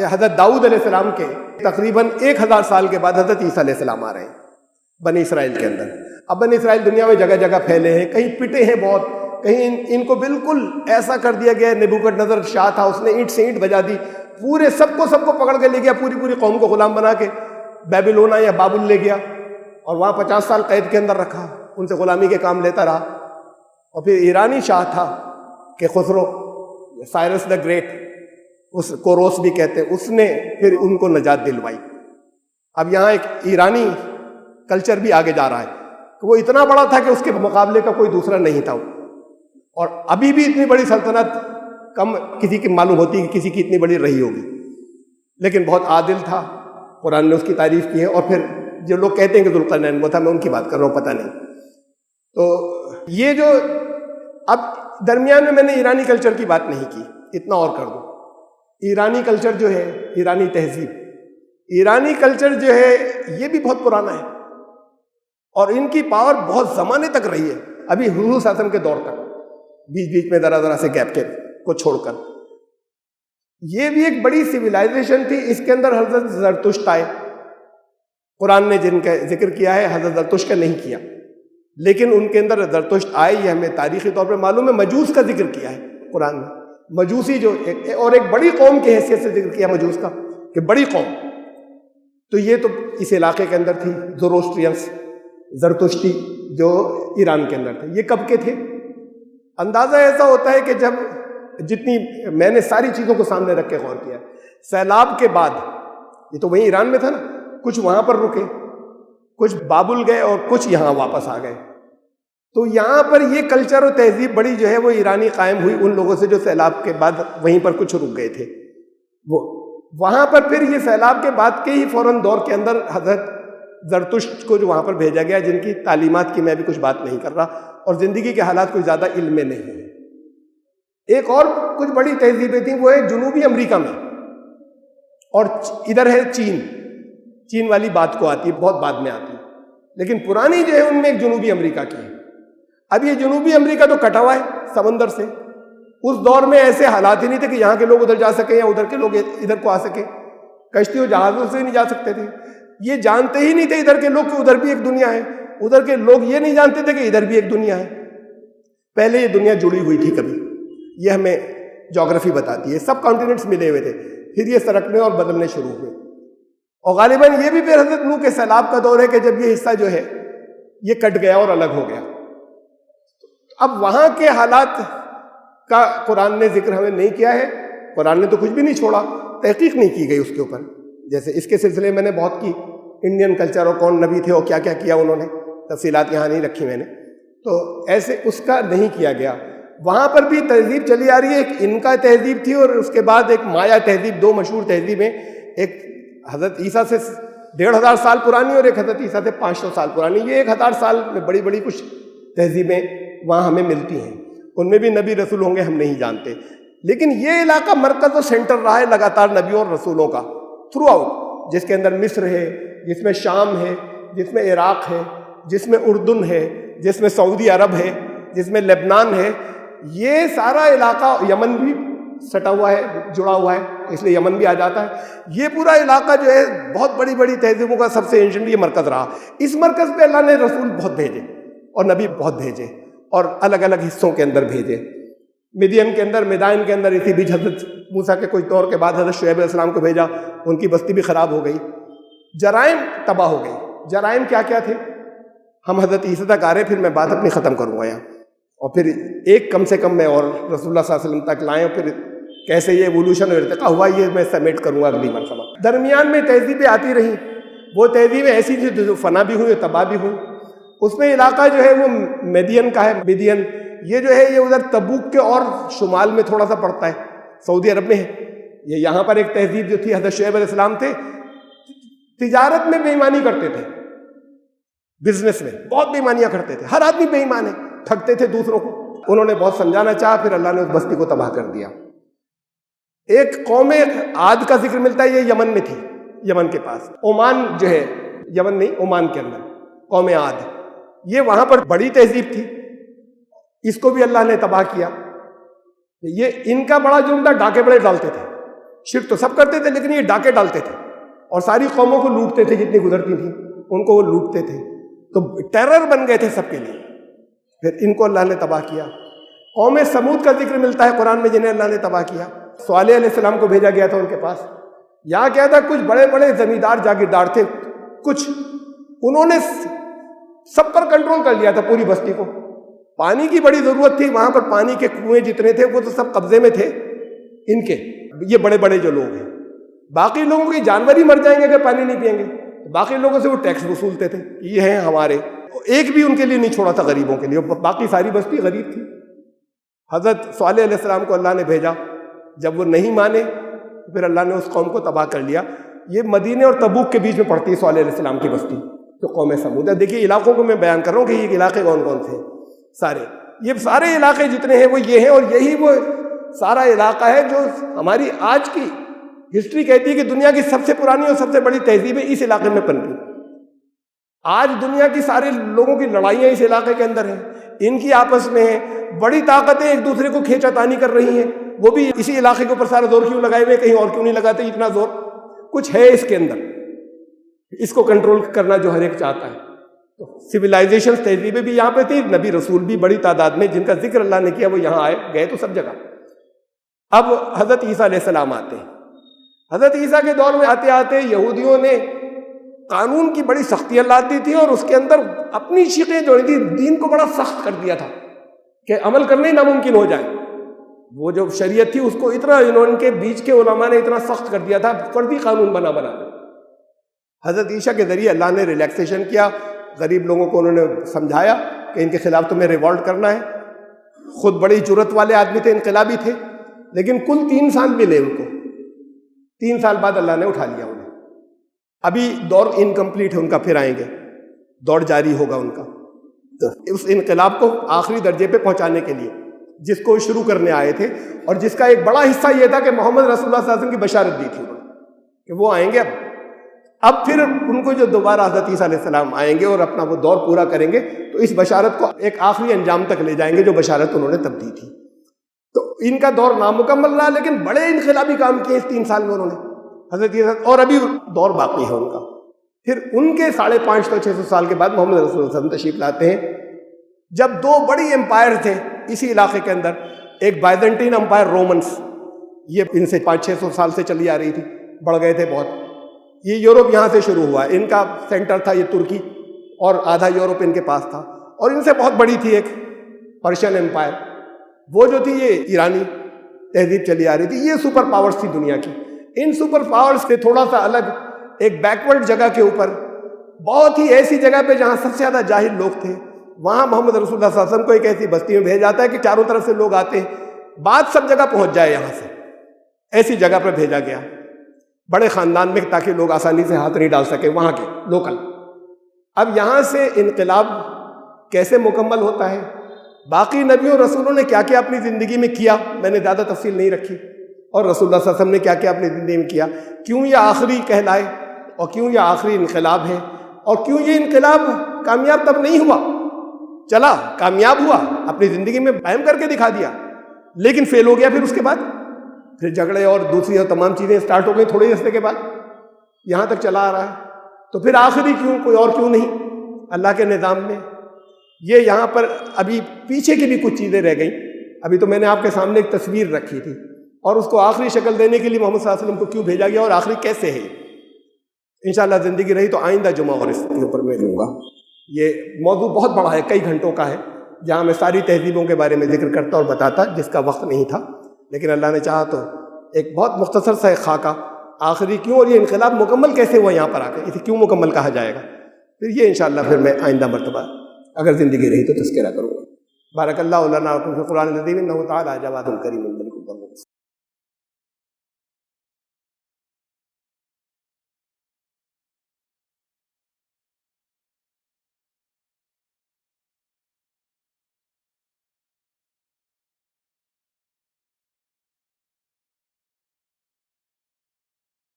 حضرت داؤد علیہ السلام کے تقریباً 1000 سال کے بعد حضرت عیسیٰ علیہ السلام آ رہے ہیں بنی اسرائیل کے اندر. اب بنی اسرائیل دنیا میں جگہ جگہ پھیلے ہیں, کہیں پٹے ہیں بہت, کہیں ان کو بالکل ایسا کر دیا گیا. نبوکدنضر شاہ تھا, اس نے اینٹ سے اینٹ بجا دی, پورے سب کو پکڑ کے لے گیا, پوری قوم کو غلام بنا کے بیبیلونا یا بابل لے گیا, اور وہاں 50 سال قید کے اندر رکھا, ان سے غلامی کے کام لیتا رہا. اور پھر ایرانی شاہ تھا کہ خسرو, سائرس دا گریٹ, اس کو روس بھی کہتے ہیں, اس نے پھر ان کو نجات دلوائی. اب یہاں ایک ایرانی کلچر بھی آگے جا رہا ہے. وہ اتنا بڑا تھا کہ اس کے مقابلے کا کوئی دوسرا نہیں تھا, اور ابھی بھی اتنی بڑی سلطنت کم کسی کی معلوم ہوتی کہ کسی کی اتنی بڑی رہی ہوگی, لیکن بہت عادل تھا. قرآن نے اس کی تعریف کی ہے. اور پھر جو لوگ کہتے ہیں کہ ذوالقرنین وہ تھا, میں ان کی بات کر رہا ہوں, پتہ نہیں. تو یہ جو اب درمیان میں نے ایرانی کلچر کی بات نہیں کی, اتنا اور کر دوں. ایرانی کلچر جو ہے, ایرانی تہذیب, ایرانی کلچر جو ہے یہ بھی بہت پرانا ہے, اور ان کی پاور بہت زمانے تک رہی ہے, ابھی حضور صلی اللہ علیہ وسلم کے دور تک, بیچ میں ذرا سے گیپ کے کو چھوڑ کر. یہ بھی ایک بڑی سویلائزیشن تھی. اس کے اندر حضرت زرتشت آئے. قرآن نے جن کا ذکر کیا ہے حضرت زرتشت کا نہیں کیا, لیکن ان کے اندر زرتشت آئے, یہ ہمیں تاریخی طور پر معلوم ہے. مجوس کا ذکر کیا ہے قرآن نے, مجوسی جو اور ایک بڑی قوم کی حیثیت سے ذکر کیا مجوس کا کہ بڑی قوم. تو یہ تو اس علاقے کے اندر تھی. زوروسٹرینس, زرتشتی جو ایران کے اندر تھے. یہ کب کے تھے؟ اندازہ ایسا ہوتا ہے کہ جب جتنی میں نے ساری چیزوں کو سامنے رکھ کے غور کیا, سیلاب کے بعد, یہ تو وہیں ایران میں تھا نا, کچھ وہاں پر رکے, کچھ بابل گئے اور کچھ یہاں واپس آ گئے. تو یہاں پر یہ کلچر اور تہذیب بڑی جو ہے وہ ایرانی قائم ہوئی ان لوگوں سے جو سیلاب کے بعد وہیں پر کچھ رک گئے تھے. وہ وہاں پر پھر یہ سیلاب کے بعد کے ہی فوراً دور کے اندر حضرت زرتشت کو جو وہاں پر بھیجا گیا, جن کی تعلیمات کی میں بھی کچھ بات نہیں کر رہا, اور زندگی کے حالات کوئی زیادہ علم میں نہیں ہے. ایک اور کچھ بڑی تہذیبیں تھیں, وہ ہے جنوبی امریکہ میں, اور ادھر ہے چین. چین والی بات کو آتی ہے, بہت بعد میں آتی ہے, لیکن پرانی جو ہے ان میں ایک جنوبی امریکہ کی ہے. اب یہ جنوبی امریکہ تو کٹا ہوا ہے سمندر سے. اس دور میں ایسے حالات ہی نہیں تھے کہ یہاں کے لوگ ادھر جا سکیں یا ادھر کے لوگ ادھر کو آ سکیں. کشتی اور جہازوں سے نہیں جا سکتے تھے. یہ جانتے ہی نہیں تھے ادھر کے لوگ کہ ادھر بھی ایک دنیا ہے. ادھر کے لوگ یہ نہیں جانتے تھے کہ ادھر بھی ایک دنیا ہے. پہلے یہ دنیا جڑی ہوئی تھی کبھی, یہ ہمیں جغرافی بتاتی ہے. سب کانٹیننٹس ملے ہوئے تھے. پھر یہ سرکنے اور بدلنے شروع ہوئے. اور غالباً یہ بھی پھر حضرت نوح کے سیلاب کا دور ہے کہ جب یہ حصہ جو ہے یہ کٹ گیا اور الگ ہو گیا. اب وہاں کے حالات کا قرآن نے ذکر ہمیں نہیں کیا ہے. قرآن نے تو کچھ بھی نہیں چھوڑا, تحقیق نہیں کی گئی اس کے اوپر. جیسے اس کے سلسلے میں نے بہت کی, انڈین کلچر اور کون نبی تھے اور کیا کیا کیا انہوں نے, تفصیلات یہاں نہیں رکھی میں نے. تو ایسے اس کا نہیں کیا گیا. وہاں پر بھی تہذیب چلی آ رہی ہے. ایک ان کا تہذیب تھی اور اس کے بعد ایک مایا تہذیب, دو مشہور تہذیبیں, ایک حضرت عیسیٰ سے 1500 سال پرانی اور ایک حضرت عیسیٰ سے 500 سال پرانی. یہ 1000 سال میں بڑی بڑی کچھ تہذیبیں وہاں ہمیں ملتی ہیں. ان میں بھی نبی رسول ہوں گے, ہم نہیں جانتے. لیکن یہ علاقہ مرکز و سینٹر رہا ہے لگاتار نبیوں اور رسولوں کا تھرو آؤٹ, جس کے اندر مصر ہے, جس میں شام ہے, جس میں عراق ہے, جس میں اردن ہے, جس میں سعودی عرب ہے, جس میں لبنان ہے. یہ سارا علاقہ, یمن بھی سٹا ہوا ہے, جڑا ہوا ہے, اس لیے یمن بھی آ جاتا ہے. یہ پورا علاقہ جو ہے بہت بڑی بڑی تہذیبوں کا سب سے اینشنٹ یہ مرکز رہا. اس مرکز پہ اللہ نے رسول بہت بھیجے اور نبی بہت بھیجے اور الگ الگ حصوں کے اندر بھیجے. مدین کے اندر, میدان کے اندر اسی بیچ حضرت موسیٰ کے کچھ دور کے بعد حضرت شعیب علیہ السلام کو بھیجا. ان کی بستی بھی خراب ہو گئی, جرائم تباہ ہو گئی. جرائم کیا کیا تھے ہم حضرت عیسیٰ تک آ رہے, پھر میں بات اپنی ختم کروں گا یہاں, اور پھر ایک کم سے کم میں اور رسول اللہ صلی اللہ علیہ وسلم تک لائیں, پھر کیسے یہ ایوولوشن اور ارتقاء ہوا یہ میں سمیٹ کروں گا اگلی مرتبہ. درمیان میں تہذیبیں آتی رہیں, وہ تہذیبیں ایسی تھیں جو فنا بھی ہوئی, تباہ بھی ہوئی. اس میں علاقہ جو ہے وہ میدین کا ہے. میدین یہ جو ہے یہ ادھر تبوک کے اور شمال میں تھوڑا سا پڑتا ہے, سعودی عرب میں ہے. یہ یہاں پر ایک تہذیب جو تھی, حضرت شعیب علیہ السلام تھے, تجارت میں بے ایمانی کرتے تھے, بزنس میں بہت بے ایمانیاں کرتے تھے. ہر آدمی بے ایمان ہے, ٹھگتے تھے دوسروں کو. انہوں نے بہت سمجھانا چاہا, پھر اللہ نے اس بستی کو تباہ کر دیا. ایک قوم عاد کا ذکر ملتا ہے, یہ یمن میں تھی, یمن کے پاس. عمان جو ہے, یمن نہیں عمان کے اندر قوم عاد, یہ وہاں پر بڑی تہذیب تھی. اس کو بھی اللہ نے تباہ کیا. یہ ان کا بڑا جرم تھا, ڈاکے بڑے ڈالتے تھے. شرک تو سب کرتے تھے لیکن یہ ڈاکے ڈالتے تھے اور ساری قوموں کو لوٹتے تھے, جتنی گزرتی تھیں ان کو وہ لوٹتے تھے. تو ٹیرر بن گئے تھے سب کے لیے. پھر ان کو اللہ نے تباہ کیا. قوم سمود کا ذکر ملتا ہے قرآن میں, جنہیں اللہ نے تباہ کیا. صالح علیہ السلام کو بھیجا گیا تھا ان کے پاس. یہاں کیا تھا, کچھ بڑے بڑے زمیندار جاگیردار تھے, کچھ انہوں نے سب پر کنٹرول کر لیا تھا پوری بستی کو. پانی کی بڑی ضرورت تھی وہاں پر, پانی کے کنویں جتنے تھے وہ تو سب قبضے میں تھے ان کے, یہ بڑے بڑے جو لوگ ہیں. باقی لوگوں کے جانور ہی مر جائیں گے اگر پانی نہیں پئیں گے. باقی لوگوں سے وہ ٹیکس وصولتے تھے, یہ ہیں ہمارے. ایک بھی ان کے لیے نہیں چھوڑا تھا غریبوں کے لیے, باقی ساری بستی غریب تھی. حضرت صالح علیہ السلام کو اللہ نے بھیجا, جب وہ نہیں مانے پھر اللہ نے اس قوم کو تباہ کر لیا. یہ مدینے اور تبوک کے بیچ میں پڑتی ہے صالح علیہ السلام کی بستی, جو قوم سمود ہے. دیکھیے علاقوں کو میں بیان کر رہا ہوں کہ یہ علاقے کون کون تھے. سارے یہ سارے علاقے جتنے ہیں وہ یہ ہیں, اور یہی وہ سارا علاقہ ہے جو ہماری آج کی ہسٹری کہتی ہے کہ دنیا کی سب سے پرانی اور سب سے بڑی تہذیبیں اس علاقے میں پنپی. آج دنیا کی سارے لوگوں کی لڑائیاں اس علاقے کے اندر ہیں, ان کی آپس میں ہیں. بڑی طاقتیں ایک دوسرے کو کھینچا تانی کر رہی ہیں, وہ بھی اسی علاقے کے اوپر سارا زور کیوں لگائے ہوئے, کہیں اور کیوں نہیں لگاتے اتنا زور. کچھ ہے اس کے اندر, اس کو کنٹرول کرنا جو ہر ایک چاہتا ہے. سویلائزیشن تہذیبیں بھی یہاں پہ تھی, نبی رسول بھی بڑی تعداد میں جن کا ذکر اللہ نے کیا وہ یہاں آئے گئے تو سب جگہ. اب حضرت عیسیٰ علیہ السلام آتے ہیں. حضرت عیسیٰ کے دور میں آتے آتے یہودیوں نے قانون کی بڑی سختیاں لاتی تھی اور اس کے اندر اپنی شیخیں جوڑی تھی, دین کو بڑا سخت کر دیا تھا کہ عمل کرنا ہی ناممکن ہو جائے. وہ جو شریعت تھی اس کو اتنا ان کے بیچ کے علماء نے اتنا سخت کر دیا تھا, فردی قانون بنا. حضرت عیسیٰ کے ذریعے اللہ نے ریلیکسیشن کیا, غریب لوگوں کو انہوں نے سمجھایا کہ ان کے خلاف تمہیں ریوولٹ کرنا ہے. خود بڑی جرت والے آدمی تھے, انقلابی تھے, لیکن کل 3 سال ملے ان کو. 3 سال بعد اللہ نے اٹھا لیا انہیں. ابھی دور انکمپلیٹ ہے ان کا, پھر آئیں گے, دور جاری ہوگا ان کا. اس انقلاب کو آخری درجے پہ پہنچانے کے لیے جس کو شروع کرنے آئے تھے, اور جس کا ایک بڑا حصہ یہ تھا کہ محمد رسول اللہ صلی اللہ علیہ وسلم کی بشارت دی تھی انہوں نے کہ وہ آئیں گے. اب پھر ان کو جو دوبارہ حضرت عیسیٰ علیہ السلام آئیں گے اور اپنا وہ دور پورا کریں گے تو اس بشارت کو ایک آخری انجام تک لے جائیں گے جو بشارت انہوں نے تب دی تھی. تو ان کا دور نامکمل رہا, لیکن بڑے انقلابی کام کیے اس 3 سال میں انہوں نے حضرت عیسیٰ, اور ابھی دور باقی ہے ان کا. پھر ان کے 550 سے 600 سال کے بعد محمد رسول اللہ صلی اللہ علیہ وسلم تشریف لاتے ہیں, جب 2 بڑی امپائر تھے اسی علاقے کے اندر. ایک بائزنٹین امپائر رومنس, یہ ان سے 500-600 سال سے چلی آ رہی تھی، بڑھ گئے تھے بہت. یہ یورپ یہاں سے شروع ہوا، ان کا سینٹر تھا یہ ترکی، اور آدھا یورپ ان کے پاس تھا، اور ان سے بہت بڑی تھی ایک پرشین امپائر. وہ جو تھی یہ ایرانی تہذیب چلی آ رہی تھی. یہ سپر پاورز تھی دنیا کی. ان سپر پاورز سے تھوڑا سا الگ ایک بیکورڈ جگہ کے اوپر، بہت ہی ایسی جگہ پہ جہاں سب سے زیادہ جاہل لوگ تھے، وہاں محمد رسول اللہ صلی اللہ علیہ وسلم کو ایک ایسی بستی میں بھیجا جاتا ہے کہ چاروں طرف سے لوگ آتے ہیں، بات سب جگہ پہنچ جائے یہاں سے. ایسی جگہ پر بھیجا گیا، بڑے خاندان میں، تاکہ لوگ آسانی سے ہاتھ نہیں ڈال سکیں وہاں کے لوکل. اب یہاں سے انقلاب کیسے مکمل ہوتا ہے، باقی نبیوں رسولوں نے کیا کیا اپنی زندگی میں کیا، میں نے زیادہ تفصیل نہیں رکھی، اور رسول اللہ صلی اللہ علیہ وسلم نے کیا کیا اپنی زندگی میں کیا، کیوں یہ آخری کہلائے، اور کیوں یہ آخری انقلاب ہے، اور کیوں یہ انقلاب کامیاب تب نہیں ہوا. چلا کامیاب ہوا، اپنی زندگی میں قائم کر کے دکھا دیا، لیکن فیل ہو گیا. پھر اس کے بعد پھر جھگڑے اور دوسری اور تمام چیزیں سٹارٹ ہو گئی تھوڑے عرصے کے بعد، یہاں تک چلا آ رہا ہے. تو پھر آخری کیوں، کوئی اور کیوں نہیں اللہ کے نظام میں. یہ یہاں پر ابھی پیچھے کی بھی کچھ چیزیں رہ گئیں. ابھی تو میں نے آپ کے سامنے ایک تصویر رکھی تھی، اور اس کو آخری شکل دینے کے لیے محمد صلی اللہ علیہ وسلم کو کیوں بھیجا گیا اور آخری کیسے ہے. انشاءاللہ زندگی رہی تو آئندہ جمعہ اور اس کے اوپر میں دوں گا. یہ موضوع بہت بڑا ہے، کئی گھنٹوں کا ہے، جہاں میں ساری تہذیبوں کے بارے میں ذکر کرتا اور بتاتا، جس کا وقت نہیں تھا. لیکن اللہ نے چاہا تو ایک بہت مختصر سا ایک خاکہ آخری کیوں اور یہ انقلاب مکمل کیسے ہوا یہاں پر آ کے، اسے کیوں مکمل کہا جائے گا. پھر یہ انشاءاللہ پھر میں آئندہ مرتبہ اگر زندگی رہی تو تذکرہ کروں گا. بارک اللہ لنا و لکم فی القرآن العظیم انہ تعالی جواد کریم ملک.